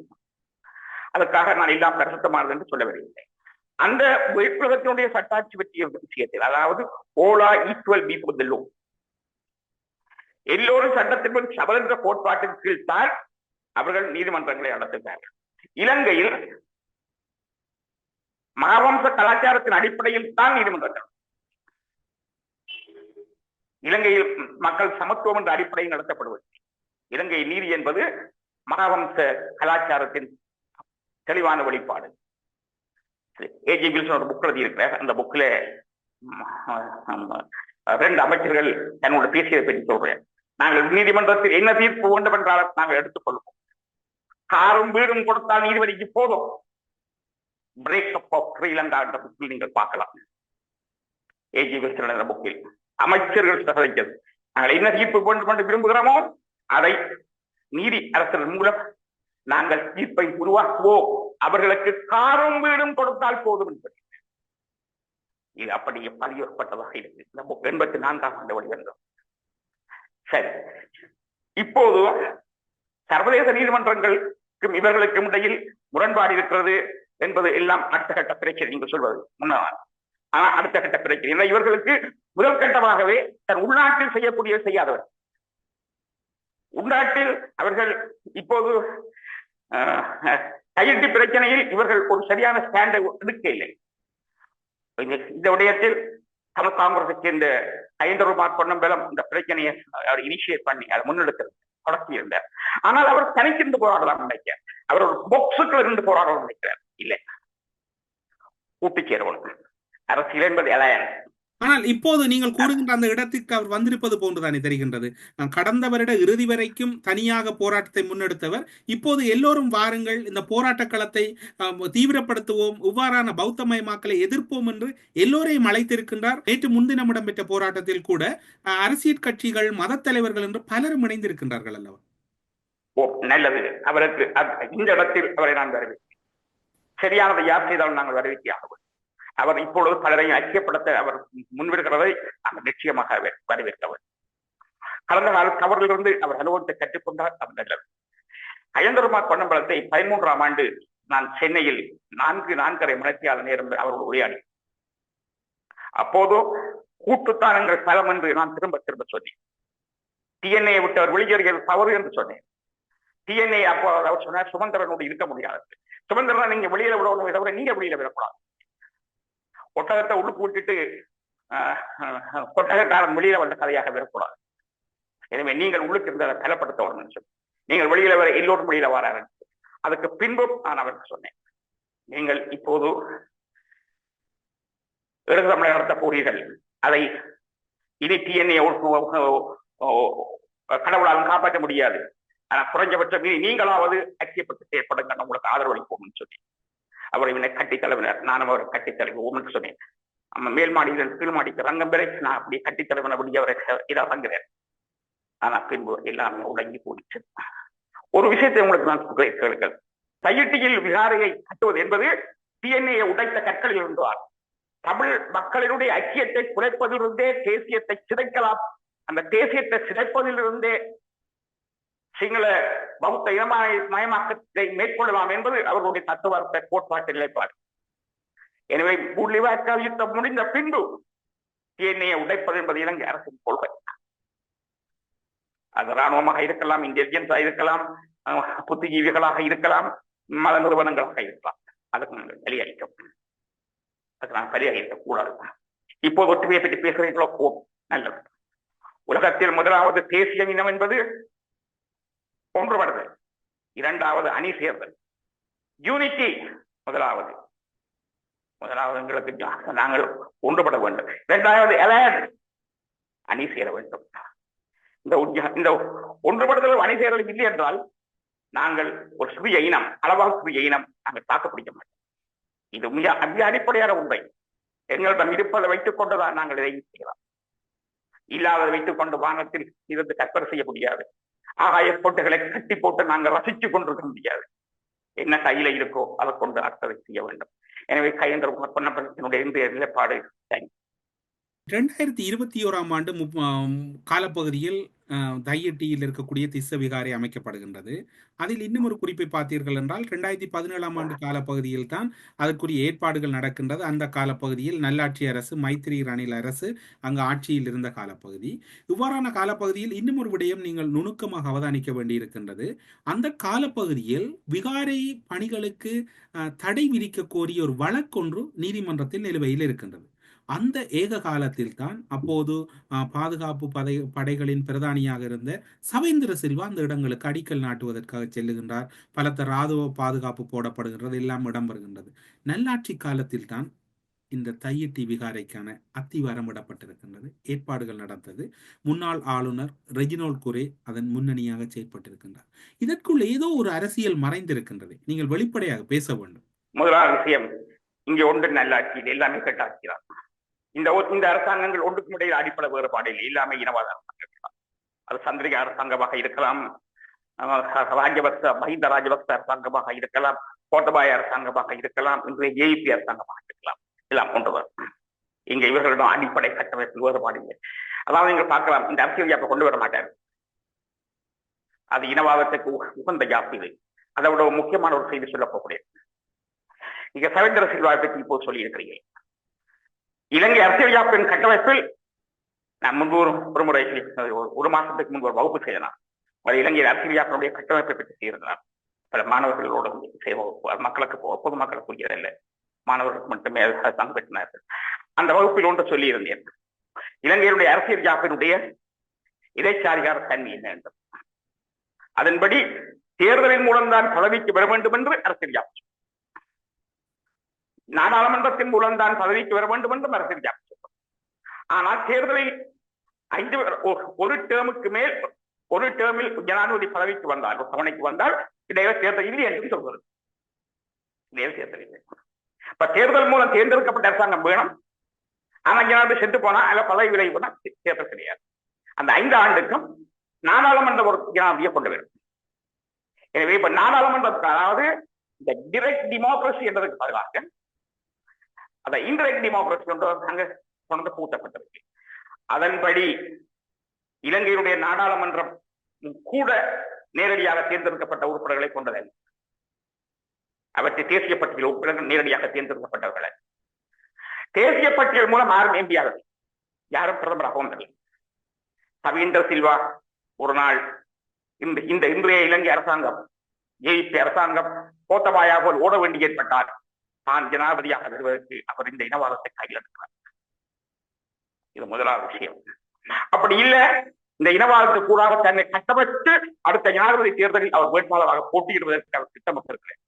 அதற்காக நான் எல்லாம் பிரசுத்தமானது என்று சொல்ல வரவில்லை. அந்த மேற்குலகத்தினுடைய சட்டாட்சி பற்றிய விஷயத்தில், அதாவது ஓலா ஈக்குவல் பிஃபோர் தி லா, எல்லோரும் சட்டத்தின் சபல் என்ற கோட்பாட்டின் கீழ் தான் அவர்கள் நீதிமன்றங்களை நடத்துகிறார்கள். இலங்கையில் மகாவம்ச கலாச்சாரத்தின் அடிப்படையில் தான் நீதிமன்றங்கள். இலங்கையில் மக்கள் சமத்துவம் என்ற அடிப்படையில் நடத்தப்படுவது. இலங்கை நீதி என்பது மகாவம்ச கலாச்சாரத்தின் தெளிவான வெளிப்பாடு. ஏஜி வில்சன் ஒரு புக் எழுதியிருக்கிறார். அந்த புக்ல 2 அமைச்சர்கள் தன்னோட பேசியதை பற்றி சொல்றேன். நாங்கள் நீதிமன்றத்தில் என்ன தீர்ப்பு வேண்டும் என்றால் நாங்கள் எடுத்துக்கொள்வோம். காரும் வீடும் கொடுத்தால் நீதிபதிக்கு போதும். பிரேக்கப் ஆஃப் ஸ்ரீலங்கா என்ற புக்கில் நீங்கள் பார்க்கலாம். ஏஜி வில்சன் என்ற புக்கில் அமைச்சர்கள் சகித்தது. நாங்கள் என்ன தீர்ப்பு வேண்டும் என்று விரும்புகிறோமோ அதை நீதி அரசர் மூலம் நாங்கள் தீர்ப்பை உருவாக்குவோம். அவர்களுக்கு காரும் வீடும் கொடுத்தால் போதும் என்பது இது அப்படியே பதியப்பட்டதாக இருக்கு. இந்த புக் 84ஆம் ஆண்டு வெளிவந்தோம். சரி, இப்போது சர்வதேச நீதிமன்றங்களுக்கும் இவர்களுக்கும் இடையில் முரண்பாடு இருக்கிறது என்பது எல்லாம் அடுத்த கட்ட பிரச்சனை. நீங்கள் சொல்வது முன்னாள், ஆனா அடுத்த கட்ட பிரச்சனை. இவர்களுக்கு முதல் கட்டமாகவே தன் உள்நாட்டில் செய்யக்கூடிய செய்யாதவர். உள்நாட்டில் அவர்கள் இப்போது கையெழுத்து பிரச்சனையில் இவர்கள் ஒரு சரியான ஸ்டாண்டை எடுக்க இல்லை. இந்த விடயத்தில் தமிழ் காங்கிரசுக்கு இந்த 5 ரூபாய் பொன்னம்பலம் இந்த பிரச்சனையை அவர் இனிஷியேட் பண்ணி அதை முன்னெடுக்கிறது தொடக்கி இருந்தார். ஆனால் அவர் தனித்திருந்து போராடலாம் நினைக்கிறார். அவர் ஒரு பொக்ஸுக்குள்ள இருந்து போராடலாம் நினைக்கிறார். இல்லை, கூட்டு சேரவனுக்கு அரசியல் என்பது அலையன்ஸ். ஆனால் இப்போது நீங்கள் கூறுகின்ற அந்த இடத்துக்கு அவர் வந்திருப்பது போன்றுதானே தெரிகின்றது. கடந்த வருட இறுதி வரைக்கும் தனியாக போராட்டத்தை முன்னெடுத்தவர் இப்போது எல்லோரும் வாருங்கள், இந்த போராட்ட களத்தை தீவிரப்படுத்துவோம், இவ்வாறான பௌத்தமயமாக்கலை எதிர்ப்போம் என்று எல்லோரையும் அழைத்திருக்கின்றார். நேற்று முன்தினம் இடம்பெற்ற போராட்டத்தில் கூட அரசியல் கட்சிகள், மத தலைவர்கள் என்று பலரும் இணைந்திருக்கின்றார்கள் அல்லவா? நல்லது. அவருக்கு இந்த இடத்தில் அவரை நான் வரவேற்கிறேன். சரியானதை யார் செய்தாலும் நாங்கள் வரவேற்க ஆகும். அவர் இப்பொழுது பலரையும் ஐக்கியப்படுத்த அவர் முன்விடுகிறதை அவர் நிச்சயமாக வரவேற்றவர். கடந்த கால தவறிலிருந்து அவர் அனுபவத்தை கற்றுக்கொண்டார். அவர் நல்லது. அயந்தருமார் பொன்னம்பலத்தை 13ஆம் ஆண்டு நான் சென்னையில் 4.5 மணித்தியால நேரம் அவர்கள் உரையாடி. அப்போது கூட்டுத்தான் எங்கள் பலம் என்று நான் திரும்ப சொன்னேன். டிஎன்ஏ விட்டவர் வெளியேறியது தவறு என்று சொன்னேன். டிஎன்ஏ அப்போ அவர் சொன்னார், சுமந்திரனோடு இருக்க முடியாது. சுமந்திரனை நீங்க வெளியில விடணும், தவிர நீங்க வெளியில விடக்கூடாது. ஒட்டகத்தை உள்ளுக்கு விட்டுட்டு கொட்டகக்காரன் வெளியில வந்த கதையாக விடக்கூடாது. எனவே நீங்கள் உள்ளுக்கு இருந்ததை பலப்படுத்த வரணும்னு சொல்லி, நீங்கள் வெளியில வர எல்லோரும் வெளியில வராரு. அதுக்கு பின்பு நான் அவருக்கு சொன்னேன், நீங்கள் இப்போது இடது தமிழை நடத்த போறீர்கள், அதை இனி டிஎன்ஏ கடவுளாலும் காப்பாற்ற முடியாது. ஆனா குறைஞ்சபட்சம் நீங்களாவது ஐக்கியப்பட்டு செயற்படுங்க, உங்களுக்கு ஆதரவு அளிப்போம்னு சொல்லி அவர் இவனை கட்டி தலைவினர். நானும் அவர் கட்டி தலைவர் சொன்னேன். நம்ம மேல் மாடியில் கீழ் மாடிக்கு ரங்கம் பெற நான் அப்படி கட்டி தலைவன் அப்படி அவரை இதாக தங்குறேன். ஆனா பின்பு எல்லாமே உடங்கி போயிடுச்சு. ஒரு விஷயத்தை உங்களுக்கு நான் கேளுங்கள். தையிட்டியில் விகாரையை கட்டுவது என்பது டிஎன்ஏ உடைத்த கற்களில் இருந்தார். தமிழ் மக்களினுடைய ஐக்கியத்தை குறைப்பதிலிருந்தே தேசியத்தை சிதைக்கலாம், அந்த தேசியத்தை சிதைப்பதிலிருந்தே சிங்கள பௌத்த இனமயமாக்கத்தை மேற்கொள்ளலாம் என்பது அவர்களுடைய தத்துவார்த்த கோட்பாட்டு நிலைப்பாடு. எனவே முள்ளிவாய்க்கால் யுத்தம் முடிந்த பின்பு டிஎன்ஏ உடைப்பது என்பது இலங்கை அரசின் கொள்கை. அது இராணுவமாக இருக்கலாம், இன்டெலிஜென்ஸாக இருக்கலாம், புத்திஜீவிகளாக இருக்கலாம், மத நிறுவனங்களாக இருக்கலாம். அதுக்கு நாங்கள் பலியளிக்க அதுக்கு நாங்கள் பலியளிக்க கூடாது. இப்போது ஒற்றுமையை பற்றி பேசுகிறீர்களோ, நல்லது. உலகத்தில் முதலாவது தேசிய இனம் என்பது ஒன்றுபடுதல், இரண்டாவது அணி சேர்தல், யூனிட்டி. முதலாவது எங்களுக்கு நாங்கள் ஒன்றுபட வேண்டும். இரண்டாவது அணி சேர வேண்டும். இந்த ஒன்றுபடுதல் அணி சேரல் இல்லை என்றால் நாங்கள் ஒரு சிறிய இனம், அளவாக சிறிய இனம், நாங்கள் தாக்குப்பிடிக்க மாட்டோம். இது மிக அடிப்படையான உண்மை. எங்களிடம் இருப்பதை வைத்துக் கொண்டுதான் நாங்கள் இதை செய்யலாம். இல்லாததை வைத்துக் கொண்டு வானத்தில் இருந்து கற்பனை செய்ய முடியாது. ஆகாய பொட்டுகளை கட்டி போட்டு நாங்கள் ரசித்துக் கொண்டிருக்க முடியாது. என்ன கையில இருக்கோ அதை கொண்டு அர்த்தத்தை செய்ய வேண்டும். எனவே கையெழுந்த பொன்னம்பலத்தினுடைய இன்றைய நிலைப்பாடு 2021ஆம் ஆண்டு காலப்பகுதியில் தையிட்டியில் இருக்கக்கூடிய திஸ்ஸ விகாரை அமைக்கப்படுகின்றது. அதில் இன்னும் ஒரு குறிப்பை பார்த்தீர்கள் என்றால் 2017ஆம் ஆண்டு காலப்பகுதியில் தான் அதற்குரிய ஏற்பாடுகள் நடக்கின்றது. அந்த காலப்பகுதியில் நல்லாட்சி அரசு, மைத்ரி ரணில் அரசு அங்கு ஆட்சியில் இருந்த காலப்பகுதி. இவ்வாறான காலப்பகுதியில் இன்னும் ஒரு விடயம் நீங்கள் நுணுக்கமாக அவதானிக்க வேண்டியிருக்கின்றது. அந்த காலப்பகுதியில் விகாரை பணிகளுக்கு தடை விதிக்க கோரிய ஒரு வழக்கொன்று நீதிமன்றத்தில் நிலுவையில் இருக்கின்றது. அந்த ஏக காலத்தில் தான் அப்போது பாதுகாப்பு படைகளின் பிரதானியாக இருந்த சவேந்திர சில்வா அந்த இடங்களுக்கு அடிக்கல் நாட்டுவதற்காக செல்லுகின்றார். பலத்த ராணுவ பாதுகாப்பு போடப்படுகின்றது, எல்லாம் இடம்பெறுகின்றது. நல்லாட்சி காலத்தில் தான் இந்த தையிட்டி விகாரைக்கான அத்திவாரம் விடப்பட்டிருக்கின்றது, ஏற்பாடுகள் நடந்தது. முன்னாள் ஆளுநர் ரெஜினோல்ட் குரே அதன் முன்னணியாக செயற்பட்டிருக்கின்றார். இதற்குள் ஏதோ ஒரு அரசியல் மறைந்திருக்கின்றது, நீங்கள் வெளிப்படையாக பேச வேண்டும். முதலாவது விஷயம், இங்கே ஒன்று நல்லாட்சி, எல்லாமே கட்டாட்சிதான். இந்த அரசாங்கங்கள் ஒன்றுக்கும் இடையில் அடிப்படை வேறுபாடு இல்லை, எல்லாமே இனவாத அரசாங்கம். அது சந்திரிகா அரசாங்கமாக இருக்கலாம், மஹிந்த ராஜபக்ச அரசாங்கமாக இருக்கலாம், கோத்தபாய அரசாங்கமாக இருக்கலாம், இன்றைய ஏபி அரசாங்கமாக இருக்கலாம், எல்லாம் ஒன்றுதான். இங்க இவர்களிடம் அடிப்படை கட்டமைப்பு வேறுபாடு இல்லை. அதாவது நீங்கள் பார்க்கலாம், இந்த அரசியல் ஜாப்பை கொண்டு வர மாட்டார். அது இனவாதத்துக்கு உகந்த ஜாப் இது. அதை விட முக்கியமான ஒரு செய்தி சொல்ல போகிறேன். நீங்க சவேந்திர சில்வாவை பற்றி இப்போது சொல்லி இருக்கிறீங்க. இலங்கை அரசியல் ஜாப்பின் கட்டமைப்பில் நான் முன்பு ஒரு முறை ஒரு மாசத்துக்கு முன்பு ஒரு வகுப்பு செய்தனார். இலங்கை அரசியல் ஜாப்பினுடைய கட்டமைப்பை பற்றி செய்திருந்தார். பல மாணவர்களோடு மக்களுக்கு பொதுமக்களுக்கு புரியதில்லை, மாணவர்களுக்கு மட்டுமே பங்கு பெற்றினார்கள். அந்த வகுப்பில் ஒன்று சொல்லி இருந்தேன், இலங்கையினுடைய அரசியல் ஜாப்பினுடைய இடைச்சாரிகார தன்மை என்ன என்றும், அதன்படி தேர்தலின் மூலம்தான் பதவிக்கு வர வேண்டும் என்று அரசியல் ஜாப், நாடாளுமன்றத்தின் மூலம்தான் பதவிக்கு வர வேண்டும் என்றும் அரசியல் ஜாப். ஆனால் தேர்தலில் ஒரு டேர்முக்கு மேல் ஒரு டேர்மில் ஜனாதிபதி பதவிக்கு வந்தால், ஒரு தவணைக்கு வந்தால் இடையே தேர்தல் இல்லை என்று சொல்வது. தேர்தல் இல்லை. இப்ப தேர்தல் மூலம் தேர்ந்தெடுக்கப்பட்ட அரசாங்கம் வேணும், ஆனா ஜனாதிபதி சென்று போனா அல்ல பதவி விலகி போனா தேர்தல் கிடையாது. அந்த 5 ஆண்டுக்கும் நாடாளுமன்ற ஒரு ஜனாதிபதியை கொண்டு வரும். எனவே இப்ப நாடாளுமன்றத்துக்கு, அதாவது இந்த டிரெக்ட் டெமோக்ரஸி என்பதற்கு பதிலாக அந்த இன்டைரக்ட் டெமோக்ரஸி அங்க கொண்டு பூட்டப்பட்டிருக்கு. அதன்படி இலங்கையுடைய நாடாளுமன்றம் கூட நேரடியாக தேர்ந்தெடுக்கப்பட்ட உறுப்பினர்களை கொண்டதல்ல. அவற்றை தேசிய பட்டியல் உறுப்பினர்கள் நேரடியாக தேர்ந்தெடுக்கப்பட்டவர்கள். தேசிய பட்டியல் மூலம் யாரும் எம்பி ஆகவில்லை, யாரும் பிரதமராகவும் இல்லை. சவீந்திர சில்வா ஒரு நாள் இந்த இன்றைய இலங்கை அரசாங்கம் ஜேபி அரசாங்கம் கோத்தபாயா போல் ஓட வேண்டி ஏற்பட்டால் தான் ஜனாதிபதியாக வருவதற்கு அவர் இந்த இனவாதத்தை கையில் எடுக்கிறார். இது முதலாவது விஷயம். அப்படி இல்லை, இந்த இனவாதத்துக்கு கூடாக தன்னை கட்டமைத்து அடுத்த ஜனாதிபதி தேர்தலில் அவர் வேட்பாளராக போட்டியிடுவதற்கு அவர் திட்டமிட்டிருக்கிறார்.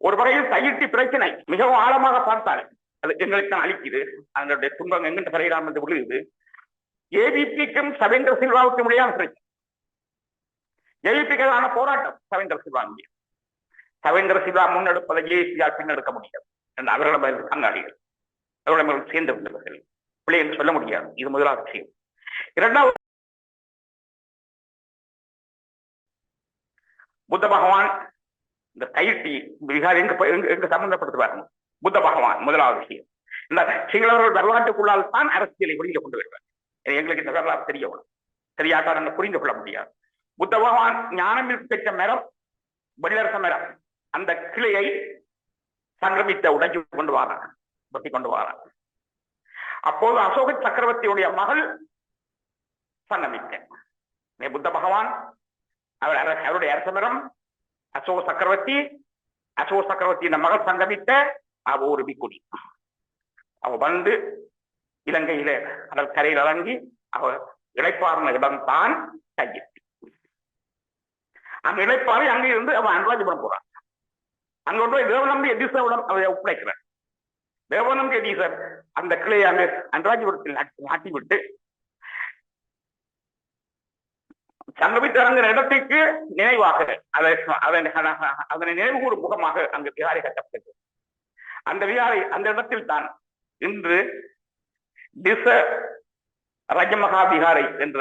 ஒரு வகையில் கையிட்டு பிரச்சனை மிகவும் ஆழமாக பார்த்தால் அது எங்களுக்கு தான் அளிக்குது. அதனுடைய துன்பம் எங்கிட்ட பெறையிடாமல் என்று விழுகுது. ஏபிபிக்கும் சவேந்திர சில்வாவுக்கும் இடையான பிரச்சனை. ஏபிபிக்கான போராட்டம் சவேந்திர சில்வா முடியும். சவேந்திர சில்வா முன்னெடுப்பதை ஏபியால் பின்னெடுக்க முடியாது என்று அவர்களிடம் பங்காளிகள் அவர்களிடம் சேர்ந்து விடுவார்கள். பிள்ளை என்று சொல்ல முடியாது. இது முதலாவது விஷயம். இரண்டாவது, புத்த பகவான் இந்த கையிட்டி பீகார் எங்க சம்பந்தப்படுத்துவார்கள். புத்த பகவான் முதலாவது விஷயம். இந்த சிங்களவர்கள் வரலாற்றுக்குள்ளால் தான் அரசியலை வெளியில கொண்டு வருவார். எங்களுக்கு இந்த வரலாறு தெரியவும் தெரியாத புரிந்து கொள்ள முடியாது. புத்த பகவான் ஞானம் பெற்ற மரம் வெள்ளரச மரம், அந்த கிளையை சங்கிரமித்த உடைஞ்சு கொண்டு வாராங்க, பற்றி கொண்டு வாராங்க. அப்போது அசோக சக்கரவர்த்தியுடைய மகள் சங்கமிக்க புத்த பகவான் அவருடைய அரச மரம் அசோக சக்கரவர்த்தி மகள் சங்கமித்த அவ ஒரு பிக்குடி. அவ வந்து இலங்கையில கடல் கரையில் இறங்கி அவ இழைப்பார்ந்த இடம் தான் கையிட்டு. அந்த இழைப்பாறை அங்கே இருந்து அவன் அன்றாஜபுரம் போறான். அங்க ஒன்று தேவநம்பி எதீசரிடம் அவரை ஒப்படைக்கிறார். தேவநம்பி எதீசர் அந்த கிளையை அங்கு அன்றாஜபுரத்தில் நாட்டிவிட்டு சங்கமித்திறங்கிற இடத்துக்கு நினைவாக அதனை நினைவுகூடும் முகமாக அங்கு விகாரை கட்டப்பட்டது. அந்த விகாரை அந்த இடத்தில் தான் இன்று திச ரஜமகா விகாரை என்ற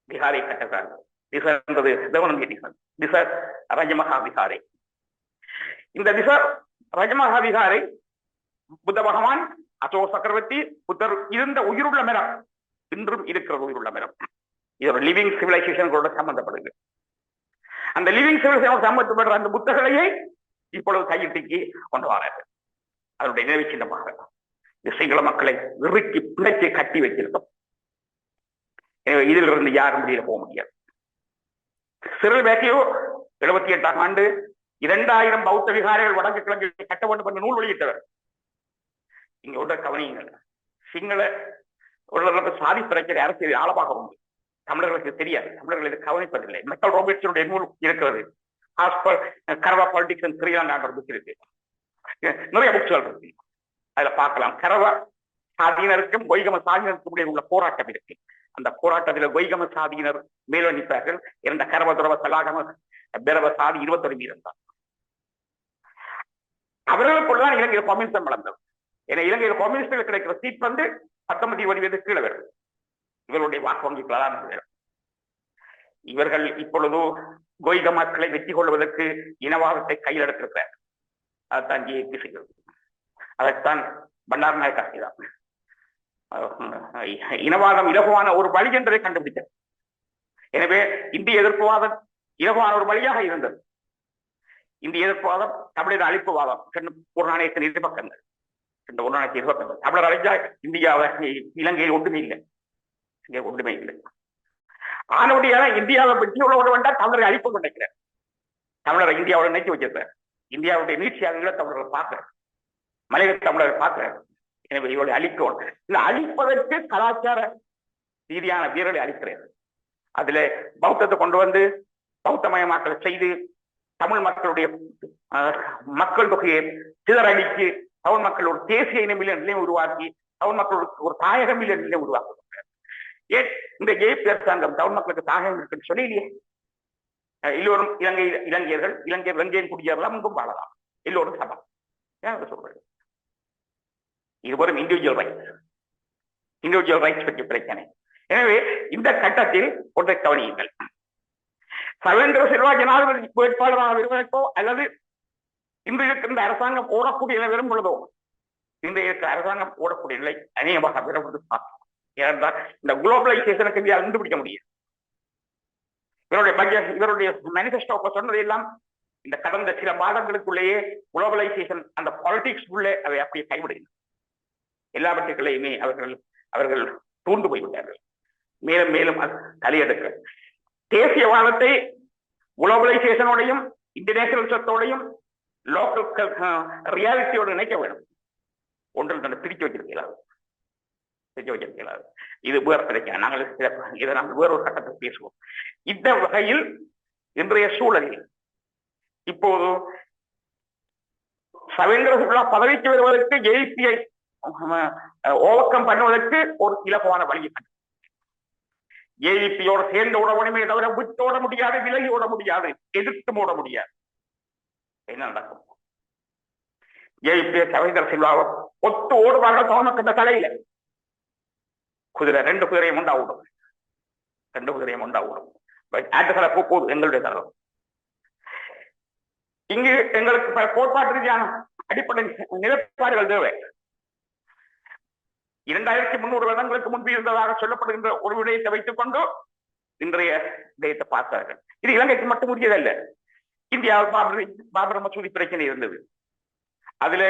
விகாரை கட்டுகிறார்கள். திச என்பது தேவநம்பி திச ரஜமகா விகாரை. இந்த திச ரஜமகா விகாரை புத்த பகவான் அசோக சக்கரவர்த்தி புத்தர் இருந்த உயிருள்ள மரம், இன்றும் இருக்கிறது உயிருள்ள மரம். இது ஒரு லிவிங் சிவிலைசேஷனோட சம்பந்தப்படுது. அந்த லிவிங் சிவிலைசேஷன் சம்பந்தப்படுற அந்த புத்தகங்களையே இப்பொழுது கையிட்டுக்கு கொண்டு வரார்கள். அதனுடைய நினைவு சின்னமாக சிங்கள மக்களை இறுக்கி பிழைச்சி கட்டி வைத்திருக்கும். எனவே இதில் இருந்து யாரும் வெளியில போக முடியாது. சிறில் வேக்கியோ 78ஆம் ஆண்டு 2000 பௌத்த விகாரைகள் வடக்கு கிழக்கு கட்ட வேண்டும் என்ற நூல் வெளியிட்டவர். இங்க உள்ள கவனியுங்கள், சிங்கள சாதி பிரச்சனை அரசியல் ஆழமாக உண்டு. தமிழர்களுக்கு தெரியாது, தமிழர்கள் இதை கவனிப்பதில்லை. மைக்கேல் ராபர்ட்ஸனுடைய நூல் இருக்கிறது, கரவா பாலிடிக்ஸ் அண்ட் ஸ்ரீலங்கா புக் இருக்கு, நிறைய புக்ஸ்கள் இருக்கு, அதுல பார்க்கலாம். கரவா சாதியினருக்கும் கொய்கம சாதியினருக்கும் உள்ள போராட்டம் இருக்கு. அந்த போராட்டத்தில் கொய்கம சாதியினர் மேலணிப்பார்கள். இரண்ட கரவ துறவ சலாகம பிறவ சாதி 21 வீதம் தான். அவர்களுக்குள்ளதான் இலங்கையில் கம்யூனிசம் வளர்ந்தது. ஏன்னா இலங்கையில் கம்யூனிஸ்டுகள் கிடைக்கிற சீட் வந்து 19 கீழே வருது. இவர்களுடைய வாக்கு வங்கி பிரதான. இவர்கள் இப்பொழுது கொய்க மக்களை வெற்றி கொள்வதற்கு இனவாதத்தை கையில் எடுத்திருக்கிறார். அதைத்தான் ஜேபி செய்கிறது. அதைத்தான் பண்டார் நாயக்கா செய்தார். இனவாதம் இலகுவான ஒரு வழி என்பதை கண்டுபிடித்தார். எனவே இந்திய எதிர்ப்புவாதம் இலகுவான ஒரு வழியாக இருந்தது. இந்திய எதிர்ப்புவாதம், தமிழர் அழிப்புவாதம், ஒரு நாணயத்தின் இருபக்கங்கள், ஒரு நாணயத்தின் இருபக்கங்கள். தமிழர் அழிஞ்சா இந்தியாவை இலங்கையில் ஒன்றுமே இல்லை, இங்கே ஒன்றுமே இல்லை. ஆனபடியான இந்தியாவை வெற்றி உள்ள வேண்டாம் தமிழரை அழிப்பு நினைக்கிறார். தமிழரை இந்தியாவோட நினைச்சு வச்சிருக்கிறார். இந்தியாவுடைய நீட்சியாக தமிழர்களை பார்க்கிறார், மலைய தமிழரை பார்க்கிறார். எனவே இவளை அழிக்கணும். இல்லை, அழிப்பதற்கு கலாச்சார ரீதியான வீரர்களை அழிக்கிறார். அதுல பௌத்தத்தை கொண்டு வந்து பௌத்தமயமாக்கலை செய்து தமிழ் மக்களுடைய மக்கள் தொகையை சிதறடிக்கு தமிழ் மக்கள் ஒரு தேசிய இனமில்ல நிலையை உருவாக்கி தமிழ் மக்களுக்கு ஒரு தாயகமில்ல நிலையை உருவாக்குகிறார். ஏன் இந்த ஜேபி அரசாங்கம் தமிழ் மக்களுக்கு தாயகம் இருக்குன்னு சொல்லியிலேயே? எல்லோரும் இலங்கையன் குடியேறலாம், அங்கும் வாழலாம், எல்லோரும் சமம். ஏன் சொல்றது? இது ஒரு இண்டிவிஜுவல் ரைட்ஸ் பற்றிய பிரச்சனை. எனவே இந்த கட்டத்தில் ஒன்றை கவனியுங்கள். சவேந்திர சில்வா ஜனாதிபதி வேட்பாளராக வருவதற்கோ அல்லது இன்று இருக்கின்ற அரசாங்கம் ஓடக்கூடிய விரும்புவதோ இன்றைய அரசாங்கம் போடக்கூடிய நிலை அநேகமாக விரைவில் பார்க்கும். ஏனென்றால் இந்த குளோபலைசேஷனுக்கு இந்தியா கண்டுபிடிக்க முடியும். இவருடைய மேனிஃபெஸ்டோ சொன்னது எல்லாம் இந்த கடந்த சில மாதங்களுக்குள்ளேயே குளோபலைசேஷன் அந்த பாலிடிக்ஸ் உள்ளே அதை அப்படியே கைவிடுகிறது. எல்லாவற்றுக்களையுமே அவர்கள் தூண்டு போய்விட்டார்கள். மேலும் மேலும் தலையெடுக்க தேசியவாதத்தை குளோபலைசேஷனோடையும் இன்டர்நேஷனலிசத்தோடையும் லோக்கல் ரியாலிட்டியோடு இணைக்க வேண்டும். ஒன்றில் தன்னை பிரித்து வச்சிருக்கிறார். இது வேறு பிரச்சனை. நாங்கள் இதை நாங்கள் வேறொரு கட்டத்தில் பேசுவோம். இந்த வகையில் இன்றைய சூழலில் இப்போது சவேந்திர பதவிக்கு வருவதற்கு ஜேபியை ஓவர்கம் பண்ணுவதற்கு ஒரு இலகுவான வழியை ஏஇபியோட சேர்ந்து ஓட முடியுமே தவிர விட்டு ஓட முடியாது, விலகி ஓட முடியாது, எதிர்த்து ஓட முடியாது. என்ன நடக்கும்? ஏஇபி சவேந்திர சில்வாவை ஒத்து ஓடுவார்கள் தோணுக்கின்ற தலையில குதிரை 2 குதிரையும் உண்டாவிடும். 2 குதிரையும் உண்டாவிடும். ஆட்டுகளை போகுது எங்களுடைய தரம். இங்கு எங்களுக்கு கோட்பாட்டு ரீதியான அடிப்படை நிலைப்பாடுகள் தேவை. 2300 வருடங்களுக்கு முன்பு இருந்ததாக சொல்லப்படுகின்ற ஒரு விடயத்தை வைத்துக் கொண்டு இன்றைய விடயத்தை பார்த்தார்கள். இது இலங்கைக்கு மட்டும் உரியதல்ல. இந்தியாவில் பாபர் மசூதி பிரச்சனை இருந்தது. அதுல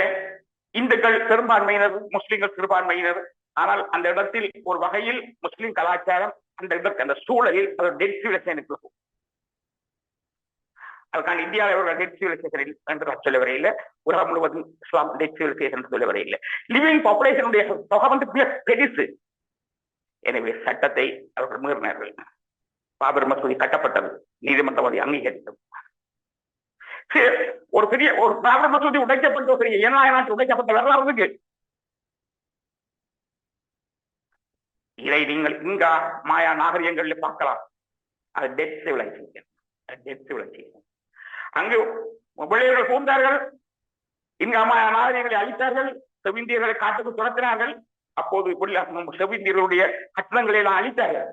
இந்துக்கள் பெரும்பான்மையினர், முஸ்லிம்கள் சிறுபான்மையினர். ஆனால் அந்த இடத்தில் ஒரு வகையில் முஸ்லிம் கலாச்சாரம் அந்த இடத்துக்கு அந்த சூழலில் அது டெட் சிவிலைசேஷனுக்கு அதுக்கான இந்தியாவில் அவர்கள் டெட் சிவிலைசேஷன் என்று சொல்ல வரையில் உலகம் முழுவதும் இஸ்லாம் டெட் சிவிலைசேஷன் சொல்ல வரையில் லிவிங் பாப்புலேஷனுடைய தொகை வந்து பெருசு. எனவே சட்டத்தை அவர்கள் மீறினார்கள். பாபர் மசூதி கட்டப்பட்டது, நீதிமன்றம் அதை அங்கீகரித்தது. ஒரு பெரிய ஒரு பாபர் மசூதி உடைக்கப்பட்ட ஒரு பெரிய ஏனாய நாட்டு உடைக்கப்பட்ட வரலாறு இருக்கு. இதை நீங்கள் இங்கா மாயா நாகரிகங்களில் பார்க்கலாம். அது டெட் சிவிலைசேஷன். அங்கு வெள்ளையர்கள் பூந்தார்கள், இங்கா மாயா நாகரிகங்களை அழித்தார்கள், செவிந்தியர்களை காட்டுக்கு துரத்தினார்கள். அப்போது செவிந்தியர்களுடைய கட்டணங்களை எல்லாம் அழித்தார்கள்.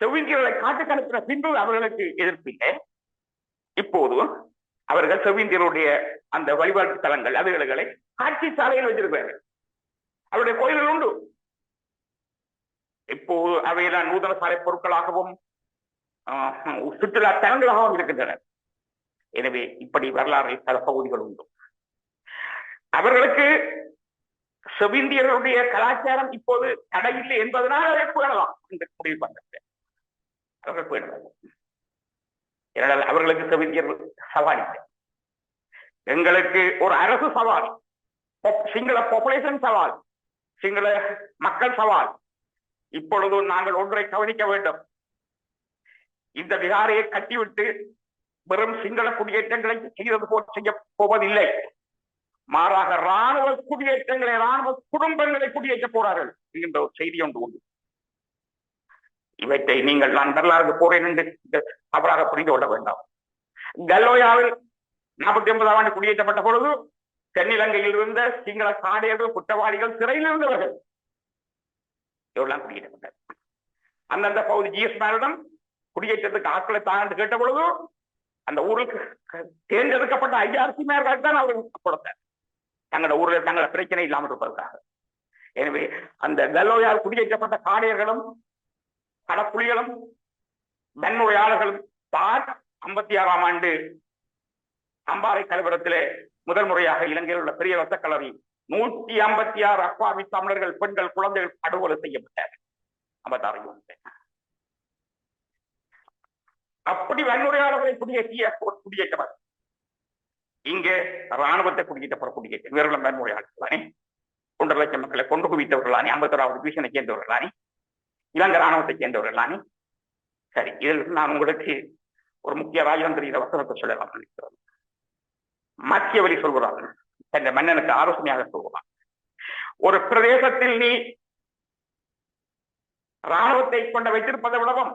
செவிந்தியர்களை காட்டுக்கு அனுப்பின பின்பு அவர்களுக்கு எதிர்ப்பில்லை. இப்போது அவர்கள் செவிந்தியருடைய அந்த வழிபாட்டு தலங்கள் அதுகளை காட்சி சாலையில் வச்சிருக்கிறார்கள். அவருடைய கோயில்கள் உண்டு. இப்போது அவையெல்லாம் நூதன சாலை பொருட்களாகவும் சுற்றுலா தலங்களாகவும் இருக்கின்றன. எனவே இப்படி வரலாறு பல பகுதிகள் உண்டு. அவர்களுக்கு செவிந்தியர்களுடைய கலாச்சாரம் இப்போது தடையில்லை என்பதனால் அவர்கள் பேணலாம் இந்த முடிவு பண்ண அவர்கள் பேணலாம். ஏனென்றால் அவர்களுக்கு செவிந்தியர் சவால் இல்லை. எங்களுக்கு ஒரு அரசு சவால், சிங்கள பாப்புலேஷன் சவால், சிங்கள மக்கள் சவால். இப்பொழுது நாங்கள் ஒன்றை கவனிக்க வேண்டும். இந்த விகாரையை கட்டிவிட்டு வெறும் சிங்கள குடியேற்றங்களை செய்தது போல் செய்ய போவதில்லை. மாறாக இராணுவ குடியேற்றங்களை, இராணுவ குடும்பங்களை குடியேற்ற போறார்கள் என்கின்ற ஒரு செய்தி ஒன்று உண்டு. இவற்றை நீங்கள் நான் வரலாறு போறேன் என்று தவறாக புரிந்து கொள்ள வேண்டாம். கல்லோயாவில் 49ஆம் ஆண்டு குடியேற்றப்பட்ட பொழுது தென்னிலங்கையில் இருந்த சிங்கள காடையர்கள், குற்றவாளிகள், சிறையில் இருந்தவர்கள் எவ்வளவு குடியேற்றப்பட்டார். அந்தந்த பகுதி ஜிஎஸ் மேலிடம் குடியேற்றத்துக்கு ஆட்களை தாண்டு கேட்ட பொழுது அந்த ஊருக்கு தேர்ந்தெடுக்கப்பட்ட ஐஆர்சி மேர்கள் தான் அவர்கள் கொடுத்தார், தங்களோட ஊரில் தங்களோட பிரச்சனை இல்லாமல் இருப்பதற்காக. எனவே அந்த கல்லோயால் குடியேற்றப்பட்ட காடையர்களும் கடப்புலிகளும் வன்முறையாளர்களும் தான் 56ஆம் ஆண்டு அம்பாறை கலவரத்திலே முதல் முறையாக இலங்கையில் உள்ள பெரிய ரத்த கலரில் 156 அப்பாவி தமிழர்கள், பெண்கள், குழந்தைகள் படுகொலை செய்யப்பட்டார்கள். 56 அப்படி வன்முறையாளர்களை குடியேற்றவர். இங்கே இராணுவத்தை குடியேற்ற வீரர்களும் வன்முறையாளர்கள் தானே, 1.5 லட்சம் மக்களை கொண்டு குவித்தவர்களானே, 51வது டிவிஷனை சேர்ந்தவர்களானே, இலங்கை இராணுவத்தை சேர்ந்தவர்களானே. சரி, இதில் நான் உங்களுக்கு ஒரு முக்கிய ராஜதந்திர தெரிகிற வசனத்தை சொல்லலாம் நினைக்கிறேன். மத்தியவழி சொல்கிறார், தன் மன்னனுக்கு ஆலோசனையாக சொல்கிறான், ஒரு பிரதேசத்தில் நீ இராணுவத்தை கொண்ட வைத்திருப்பதை விடவும்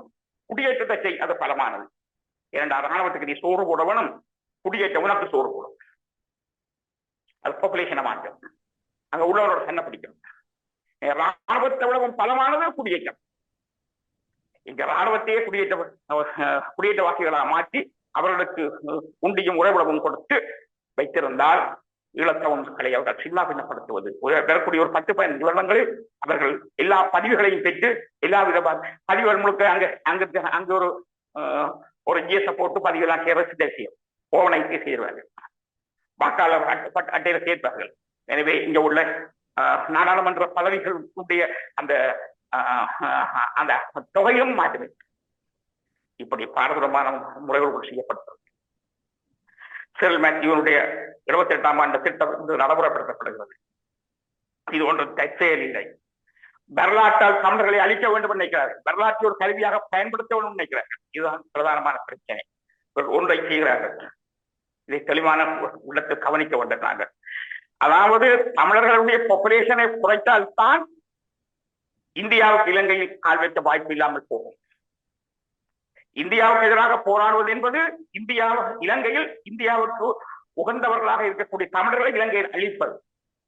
குடியேற்றத்தை செய், அது பலமானது. இரண்டாவது, இராணுவத்துக்கு நீ சோறு போட வேணும், குடியேற்ற உனக்கு சோறு போடும். அது பாப்புலேஷனை மாற்றம், அங்க உள்ளவரோட சண்டை பிடிக்கும். இராணுவத்தை விடவும் பலமானது குடியேற்றம். இங்க இராணுவத்தையே குடியேற்றவாசிகளாக மாற்றி அவர்களுக்கு உண்டியும் உறைவிடமும் கொடுத்து வைத்திருந்தால் ஈழத்தமிழ் மக்களை அவர்கள் சின்னாபின்னப்படுத்துவது பெறக்கூடிய ஒரு 10-15 வருடங்களில் அவர்கள் எல்லா பதிவுகளையும் பெற்று எல்லா விதமான பதிவுகள் முழுக்க அங்கு ஒரு ஜிஎஸ போட்டு பதிவுலாம் செய்வது தேசியம் ஓவனைக்கு செய்வார்கள், வாக்காளர் அட்டையில சேர்ப்பார்கள். எனவே இங்க உள்ள நாடாளுமன்ற பதவிகளுடைய அந்த அந்த தொகையும் மாற்றுமே இப்படி பாரதூரமான முறைகள் செய்யப்பட்டது. செல் மேத்யூனுடைய 28ஆம் ஆண்டு திட்டம் நடைமுறைப்படுத்தப்படுகிறது. இது ஒன்று தற்செயல் இல்லை. வரலாற்றால் தமிழர்களை அழிக்க வேண்டும் நினைக்கிறார்கள், வரலாற்றை ஒரு கருவியாக பயன்படுத்த வேண்டும் நினைக்கிறார்கள். இதுதான் பிரதானமான பிரச்சனை. ஒன்றை செய்கிறார்கள், இதை தெளிவான உள்ளத்தில் கவனிக்க வேண்டும். நாங்கள் அதாவது தமிழர்களுடைய பாப்புலேஷனை குறைத்தால் தான் இந்தியாவுக்கு இலங்கையில் கால் வைக்க வாய்ப்பு இல்லாமல் போகும். இந்தியாவுக்கு எதிராக போராடுவது என்பது இலங்கையில் இந்தியாவுக்கு உகந்தவர்களாக இருக்கக்கூடிய தமிழர்களை இலங்கையில் அழிப்பது.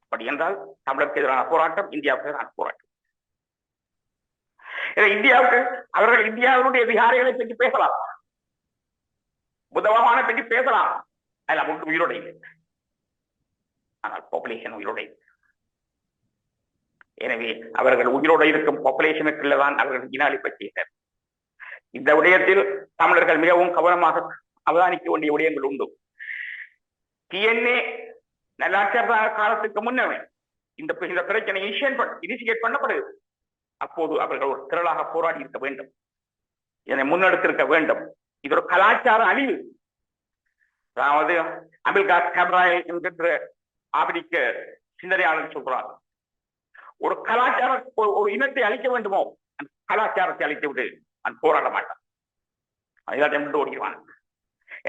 அப்படி என்றால் தமிழருக்கு எதிரான போராட்டம் இந்தியாவுக்கு எதிரான போராட்டம். அவர்கள் இந்தியாவினுடைய அதிகாரிகளை பற்றி பேசலாம், புத்தகமான பற்றி பேசலாம், அதில் ஒன்று உயிரோடு இல்லை. ஆனால் பாப்புலேஷன் உயிரோடு. எனவே அவர்கள் உயிரோடு இருக்கும் பாப்புலேஷனுக்குள்ளதான் அவர்கள் இனாலி பற்றியனர். இந்த விடயத்தில் தமிழர்கள் மிகவும் கவனமாக அவதானிக்க வேண்டிய விடயங்கள் உண்டு. டிஎன்ஏ நல்லாட்சியர் காலத்துக்கு முன்னே இந்த பிரச்சனை இனிஷியேட் பண்ணப்படுது. அப்போது அவர்கள் ஒரு திரளாக போராடி இருக்க வேண்டும், இதனை முன்னெடுத்திருக்க வேண்டும். இது ஒரு கலாச்சார அழிவு. அதாவது அமில்காஸ் கேப்ராய் என்கின்ற ஆப்பிரிக்க சிந்தனையாளர் சொல்றார், ஒரு கலாச்சார ஒரு இனத்தை அழிக்க வேண்டுமோ அந்த கலாச்சாரத்தை அழித்து விட்டு அவன் போராட மாட்டான், எல்லாத்தையும் ஓடிடுவான்.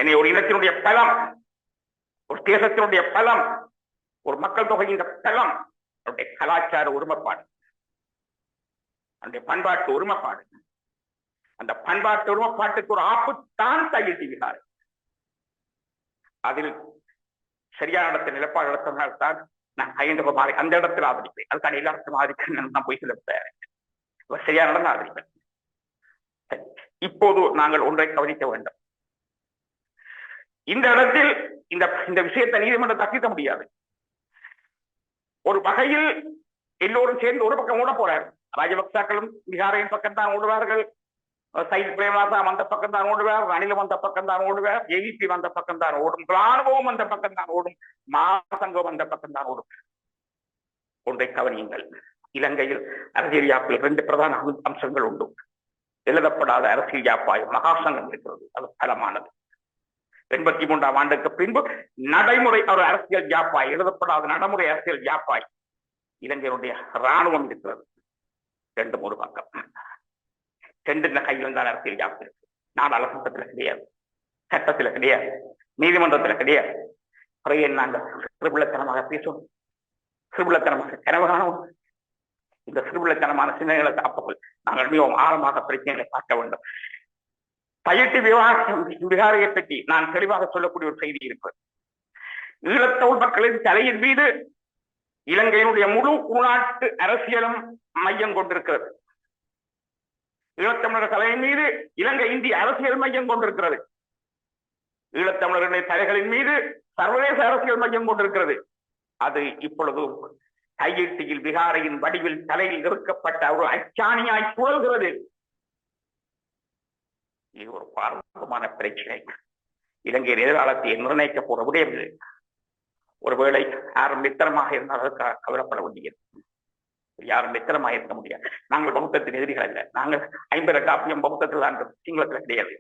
என்னை ஒரு இனத்தினுடைய பலம், ஒரு தேசத்தினுடைய பலம், ஒரு மக்கள் தொகையின் பலம் அவருடைய கலாச்சார ஒருமைப்பாடு, அந்த பண்பாட்டு ஒருமைப்பாடு. அந்த பண்பாட்டு ஒருமைப்பாட்டுக்கு ஒரு ஆப்புத்தான் கையெழுத்துகிறார். அதில் சரியான இடத்தில் நிலப்பாடு நடத்தினால்தான் நான் கையெழுத்து அந்த இடத்தில் ஆதரிப்பேன். அதுக்கான எல்லா இடத்துல ஆதரிப்பேன், நான் போய் சொல்ல சரியான இடம் ஆதரிப்பேன். இப்போது நாங்கள் ஒன்றை கவனிக்க வேண்டும். இந்த இடத்தில் இந்த விஷயத்தை நீதிமன்றம் தப்பிக்க முடியாது. ஒரு வகையில் எல்லோரும் சேர்ந்து ஒரு பக்கம் ஓட போறார். ராஜபக்சாக்களும் பீகாரின் பக்கம் தான் ஓடுவார்கள், சைத் பிரேமதாசா வந்த பக்கம் தான் ஓடுவார், ரணிலும் வந்த பக்கம் தான் ஓடுவார், ஏவிபி வந்த பக்கம் தான் ஓடும், ராணுவம் வந்த பக்கம் தான் ஓடும், மாசங்கம் வந்த பக்கம் தான் ஓடும். ஒன்றை கவனியுங்கள், இலங்கையில் அரசியல் யாப்பில் 2 பிரதான அம்சங்கள் உண்டு. எழுதப்படாத அரசியல் யாப்பாய் மகாசங்கம் இருக்கிறது, அது பலமானது. 83ஆம் ஆண்டுக்கு பின்பு நடைமுறை ஒரு அரசியல் யாப்பாய், எழுதப்படாத நடைமுறை அரசியல் யாப்பாய் இலங்கையினுடைய ராணுவம் இருக்கிறது. 2 ஒரு பக்கம், 2 கையில் தான் அரசியல் யாப்பு இருக்கு. நாடாளுமன்றத்தில் கிடையாது, சட்டத்தில் கிடையாது, நீதிமன்றத்தில் கிடையாது. குறைய நாங்கள் சிறுபிள்ளத்தனமாக பேசுவோம், சிறுபிள்ளத்தனமாக கனவு காணவும். இந்த சிறுபிள்ளத்தனமான சிந்தனைகளை காப்பதில் நாங்கள் மிகவும் ஆழமாக பிரச்சனைகளை பார்க்க வேண்டும். பயிற்சி விகாரையை பற்றி நான் தெளிவாக சொல்லக்கூடிய ஒரு செய்தி இருப்பது, ஈழத்தமிழ் மக்களின் தலையின் மீது இலங்கையினுடைய முழு உள்நாட்டு அரசியலும் மையம் கொண்டிருக்கிறது. ஈழத்தமிழர் தலையின் மீது இலங்கை இந்திய அரசியல் மையம் கொண்டிருக்கிறது. ஈழத்தமிழர்களுடைய தலைகளின் மீது சர்வதேச அரசியல் மையம் கொண்டிருக்கிறது. அது இப்பொழுது கையெழுத்தில் விகாரையின் வடிவில் தலையில் இருக்கப்பட்ட ஒரு அச்சாணியாய் சுழல்கிறது. இது ஒரு பாரம்பரியமான பிரச்சனை. இலங்கையின் எதிர்காலத்தை நிர்ணயிக்க போற விடயம் இது. ஒருவேளை யாரும் மித்திரமாக இருந்தால் அதற்காக கவலைப்பட வேண்டியது. யாரும் மித்திரமாக இருக்க முடியாது. நாங்கள் பௌத்தத்தின் எதிரிகள் அல்ல. நாங்கள் 50 காப்பியம் பௌத்தத்தில் தான் சிங்களத்தில் கிடையாது.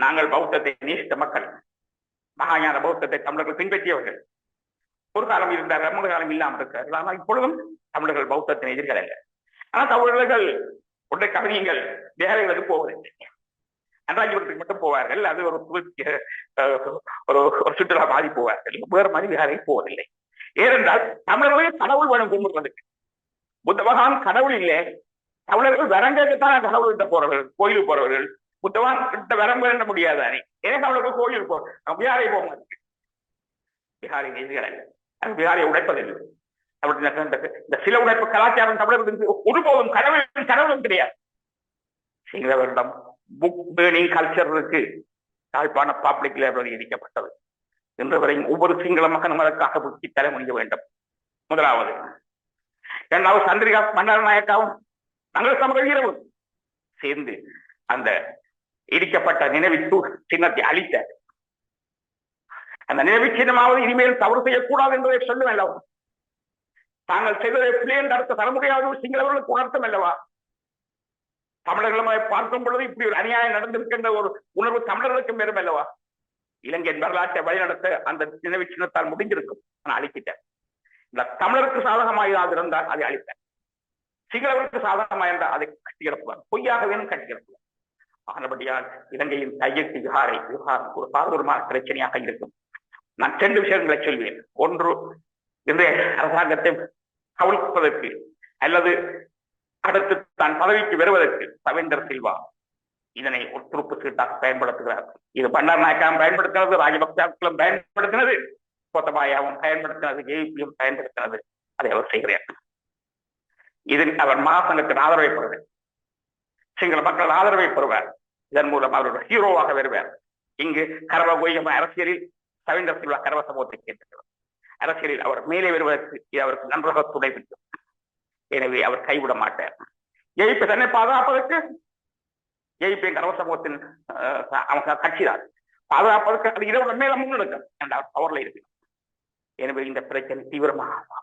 நாங்கள் பௌத்தத்தை நேசித்த மக்கள், மகாஞான பௌத்தத்தை தமிழர்கள் பின்பற்றியவர்கள். ஒரு காலம் இருந்தார், 3 காலம் இல்லாமல் இருக்கிறார்கள். ஆனால் இப்பொழுதும் தமிழர்கள் பௌத்தத்தின் எதிரிகள் அல்ல. ஆனால் தமிழர்கள் ஒன்றை கவனியுங்கள், வேலைகளுக்கு போவதில்லை. அன்றாஜபுரத்துக்கு மட்டும் போவார்கள், அது ஒரு சுற்றுலா மாதிரி போவார்கள், வேறு மாதிரி வேலைக்கு போவதில்லை. ஏனென்றால் தமிழர்களே கடவுள் வேணும் கும்பிடுறதுக்கு. புத்த பகவான் கடவுள் இல்லை, தமிழர்கள் வரங்கத்தான் கடவுள் கிட்ட போறவர்கள், கோயிலுக்கு போறவர்கள். புத்தவான் கிட்ட வரம் வேண்ட முடியாதானே, ஏன் அவர்களுக்கு கோயிலுக்கு போறோம், பிகாரை போக பிகாரை எதிர்கள் அல்ல, அது பிகாரை உடைப்பதில்லை. இந்த சில உடைப்பு கலாச்சாரம் தமிழர்களுக்கு ஒருபோதும் கடவுளும் கிடையாது. சிங்கள வருடம் புக் பேர்னிங் கல்ச்சர் இருக்கு. யாழ்ப்பாண பப்ளிக் லைப்ரரி இடிக்கப்பட்டது. இன்று வரையும் ஒவ்வொரு சிங்கள மக்களும் அதற்காக புக்கி தர முடிய வேண்டும். முதலாவது. இரண்டாவது, சந்திரிகா பண்டாரநாயக்காவும் நாங்கள் சமூக வீரவும் சேர்ந்து அந்த இடிக்கப்பட்ட நினைவு சின்னத்தை அழித்த அந்த நினைவு சின்னமாவது இனிமேல் தவறு செய்யக்கூடாது என்பதை சொல்லும் அல்லவா? தாங்கள் செய்ததை பிள்ளைகள் அடுத்த தலைமுறையாவது சிங்களவர்களுக்கு உணர்த்தம் அல்லவா? தமிழர்களும் பார்க்கும் பொழுது இப்படி ஒரு அநியாயம் நடந்திருக்கின்ற ஒரு உணர்வு தமிழர்களுக்கும் பெறும் அல்லவா? இலங்கையின் வரலாற்றை வழிநடத்த அந்த நினைவு சின்னத்தால் முடிஞ்சிருக்கும். நான் அழிக்கிட்டேன். இந்த தமிழருக்கு சாதகமாக இருந்தால் அதை அழித்தேன். சிங்களவருக்கு சாதகமாக இருந்தால் அதை கட்டியிருப்பார். பொய்யாக வேணும் கட்டியிருப்பார். ஆனபடியால் இலங்கையின் கையெழுத்து விவகாரம் ஒரு பாரதூரமான பிரச்சனையாக இருக்கும். நான் 2 விஷயங்களை சொல்வேன். ஒன்று, இன்றைய அரசாங்கத்தை கவிழ்ப்பதற்கு அல்லது அடுத்து தான் பதவிக்கு வருவதற்கு சவேந்தர் சில்வா இதனை ஒரு துருப்பு சீட்டாக பயன்படுத்துகிறார். இது பண்டாரநாயக்காவும் பயன்படுத்தினது, ராஜபக்சாக்களும் பயன்படுத்தினது, கோத்தபாயாவும் பயன்படுத்தினது, ஜேபியும் பயன்படுத்தினது. அதை அவர் செய்கிறார். இதில் அவர் மகாசங்கத்தின் ஆதரவை பெறுவார். சிங்கள மக்கள் ஆதரவை பெறுவார். இதன் மூலம் அவர் ஹீரோவாக வருவார். இங்கு கரவ அரசியலில் சவேந்தர் சில்வா கரவ சமூகத்தை சேர்ந்திருக்கிறார். அரசியலில் அவர் மேலே வருவதற்கு அவருக்கு நன்றாக துணை வேண்டும். எனவே அவர் கைவிட மாட்டார். ஜெயிப்பை தன்னை பாதுகாப்பதற்கு ஜெயிப்பின் கரவ சமூகத்தின் அவங்க கட்சிதான் பாதுகாப்பதற்கு அது இரவு மேல முன்னெடுக்கும் என்றால் பவர்ல இருக்கு. எனவே இந்த பிரச்சனை தீவிரமாக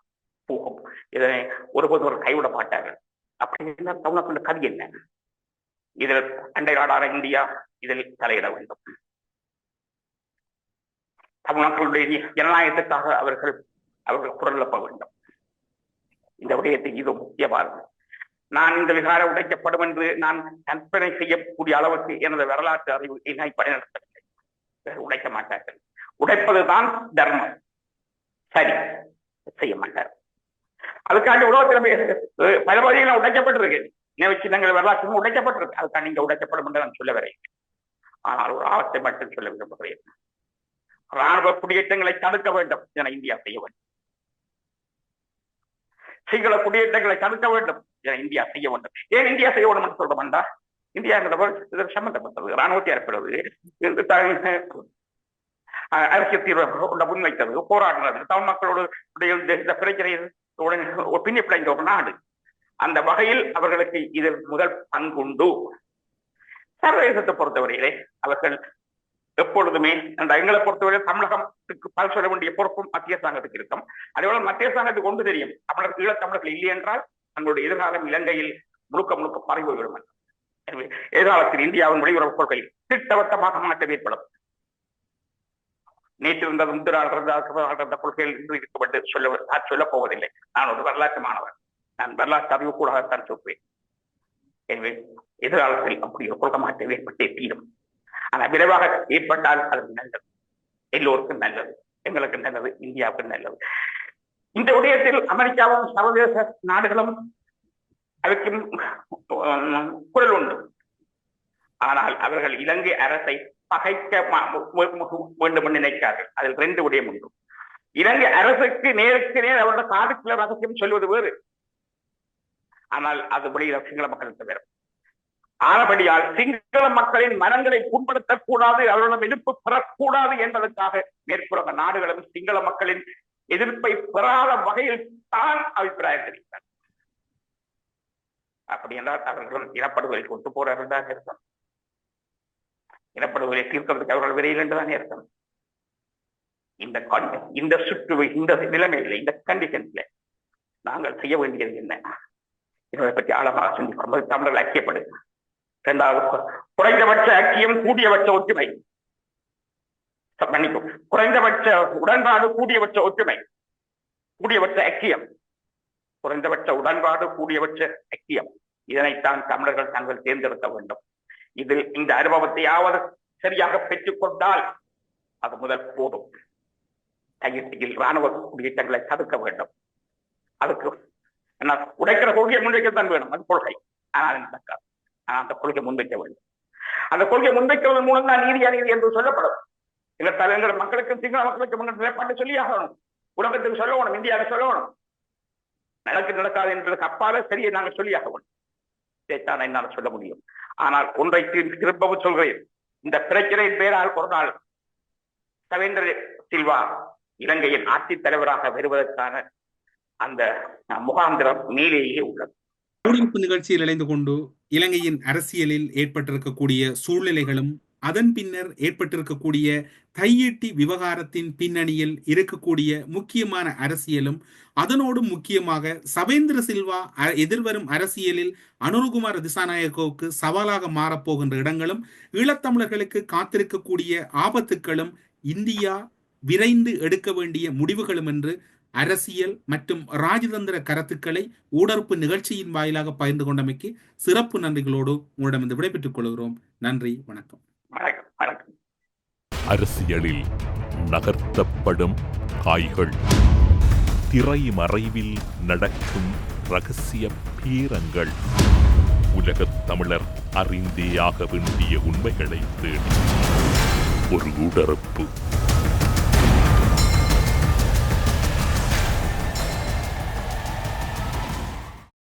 போகும். இதனை ஒருபோதும் ஒரு கைவிட மாட்டார்கள். அப்படி இருந்தால் தமிழ்நாட்டின் கதி என்ன? இதில் அண்டை நாடான இந்தியா இதில் தலையிட வேண்டும். தமிழ்நாட்டினுடைய ஜனநாயகத்துக்காக அவர்கள் குரல் எழுப்ப வேண்டும். இந்த விடயத்தை இது முக்கியமானது. நான் இந்த விகாரம் உடைக்கப்படும் என்று நான் கற்பனை செய்யக்கூடிய அளவுக்கு எனது வரலாற்று அறிவு என்னை பயன்படுத்தவில்லை. உடைக்க மாட்டார்கள். உடைப்பதுதான் தர்மம். சரி, செய்ய மாட்டார். அதுக்காண்டி உலகத்தில் பல வழியில் உடைக்கப்பட்டிருக்கு. நினைவு சின்னங்கள் வரலாற்று உடைக்கப்பட்டிருக்கு. அதுக்காண்டி இங்க உடைக்கப்படும் என்று நான் சொல்ல வரேன். ஆனால் ஒரு ஆபத்தை மட்டும் சொல்ல விரும்புகிறேன். ராணுவ குடியேற்றங்களை தடுக்க வேண்டும். இதனை இந்தியா செய்ய வேண்டும். சிங்கள குடியேற்றங்களை தடுக்க வேண்டும். இதனை இந்தியா செய்ய வேண்டும். ஏன் இந்தியா செய்ய வேண்டும் என்று சொல்ல வேண்டாம்? இந்தியா இதற்கு சம்பந்தப்பட்டது. ராணுவத்தை அனுப்புறது, அரசியல் தீர்வு முன்வைத்தது, போராடுறது, தமிழ் மக்களோடு இந்த பிரச்சனையை பின்னி பிழைந்த ஒரு நாடு. அந்த வகையில் அவர்களுக்கு இதில் முதல் பங்குண்டு. சர்வதேசத்தை பொறுத்தவரையிலே அவர்கள் எப்பொழுதுமே எங்களை பொறுத்தவரை தமிழகத்துக்கு பல் சொல்ல வேண்டிய பொறுப்பும் மத்திய அரசாங்கத்துக்கு இருக்கும். அதேபோல மத்திய அரசாங்கத்துக்கு ஒன்று தெரியும், தமிழர்கள் ஈழத்தமிழர்கள் இல்லை என்றால் தங்களுடைய எதிர்காலம் இலங்கையில் முழுக்க முழுக்க பறிபோய்விடும். எனவே எதிர்காலத்தில் இந்தியாவின் வெளியுறவு கொள்கை திட்டவட்டமாக மாற்றம் ஏற்படும். நேற்று இருந்தது முந்தின கொள்கையில் இன்று இருக்கப்பட்டு சொல்லப் போவதில்லை. நான் ஒரு வரலாற்று மாணவர். நான் வரலாற்று அறிவு கூடத்தான் சொல்வேன். எனவே எதிர்காலத்தில் அப்படி ஒரு கொள்கை மாற்றம் ஏற்பட்டே தீரும். ஆனால் விரைவாக ஏற்பட்டால் அது நல்லது. எல்லோருக்கும் நல்லது. எங்களுக்கு நல்லது, இந்தியாவுக்கு நல்லது. இந்த விடயத்தில் அமெரிக்காவும் சர்வதேச நாடுகளும் அதுக்கு குரல் உண்டு. ஆனால் அவர்கள் இலங்கை அரசை பகைக்க வேண்டும் என்று நினைக்கிறார்கள். அதில் 2 விடயம் உண்டு. இலங்கை அரசுக்கு நேருக்கு நேர் அவருடைய காதுக்குள்ள ரகசியம் சொல்வது வேறு. ஆனால் அது வெளியில் சிங்கள மக்களுக்கு வேறு. ஆனபடியால் சிங்கள மக்களின் மனங்களை புண்படுத்தக்கூடாது, அவர்களிடம் எதிர்ப்பு பெறக்கூடாது என்பதற்காக மேற்குலக நாடுகளும் சிங்கள மக்களின் எதிர்ப்பை பெறாத வகையில் தான் அபிப்பிராயம் தெரிவித்தார். அப்படி என்றால் அவர்களும் இனப்படுகொலை கொண்டு போறார்கள் தான் இருக்கும். இனப்படுகொலை தீர்க்கிறதுக்கு அவர்கள் விரைவில் என்றுதான் இருக்கும். இந்த சுற்று இந்த நிலைமையில இந்த கண்டிஷன்ஸ்ல நாங்கள் செய்ய வேண்டியது என்ன? இதை பற்றி ஆழமாக சிந்திக்கும். தமிழர்கள் ஐக்கியப்படுது. 2வது, குறைந்தபட்ச ஐக்கியம், கூடியபட்ச ஒற்றுமை. மன்னிக்கும், குறைந்தபட்ச உடன்பாடு, கூடியபட்ச ஒற்றுமை. கூடியபட்ச ஐக்கியம், குறைந்தபட்ச உடன்பாடு, கூடியபட்ச ஐக்கியம். இதனைத்தான் தமிழர்கள் தாங்கள் தேர்ந்தெடுக்க வேண்டும். இதில் இந்த அனுபவத்தையாவது சரியாக பெற்றுக் கொண்டால் அது முதல் போதும். கையெழுத்தில் ராணுவ குடியேற்றங்களை தடுக்க வேண்டும். அதுக்கு உடைக்கிற கொள்கையை முன்வைக்கத்தான் வேணும். அது கொள்கை. ஆனால் அந்த கொள்கை முன்வைக்க வேண்டும். அந்த கொள்கை முன்வைக்கிறதன் மூலம் தான் நீதி அநீதி என்று சொல்லப்படும். எங்கள் மக்களுக்கும் சிங்கள மக்களுக்கும் நிலைப்பாட்டை சொல்லியாகணும். உலகத்துக்கு சொல்லணும், இந்தியாவுக்கு சொல்லணும். நடக்காது என்றதுக்கு அப்பால சரியை நாங்கள் சொல்லியாக வேண்டும். இதைத்தான் என்னால் சொல்ல முடியும். ஆனால் ஒன்றை திரும்பவும் சொல்கிறேன், இந்த பிரச்சனையின் பேரால் ஒரு நாள் சவேந்திர சில்வா இலங்கையின் ஆட்சித் தலைவராக வருவதற்கான அந்த முகாந்திரம் மேலேயே உள்ளது. குடியிருப்பு நிகழ்ச்சியில் இணைந்து கொண்டு இலங்கையின் அரசியலில் ஏற்பட்டிருக்கக்கூடிய சூழ்நிலைகளும் அதன் பின்னர் ஏற்பட்டிருக்கக்கூடிய தையிட்டி விவகாரத்தின் பின்னணியில் இருக்கக்கூடிய முக்கியமான அரசியலும் அதனோடு முக்கியமாக சவேந்திர சில்வா எதிர்வரும் அரசியலில் அனுரகுமார திசாநாயக்கவுக்கு சவாலாக மாறப்போகின்ற இடங்களும் ஈழத்தமிழர்களுக்கு காத்திருக்கக்கூடிய ஆபத்துக்களும் இந்தியா விரைந்து எடுக்க வேண்டிய முடிவுகளும் என்று அரசியல் மற்றும் ராஜதந்திர கருத்துக்களை ஊடறுப்பு நிகழ்ச்சியின் வாயிலாக பகிர்ந்து கொண்டமைக்கு சிறப்பு நன்றிகளோடு உங்களிடமிருந்து விடைபெற்றுக் கொள்கிறோம். நன்றி, வணக்கம். வணக்கம். அரசியலில் நகர்த்தப்படும் காய்கள், திரைமறைவில் நடக்கும் ரகசிய பீரங்கள், உலகத் தமிழர் அறிந்தேயாக வேண்டிய உண்மைகளை தேடி ஒரு ஊடறுப்பு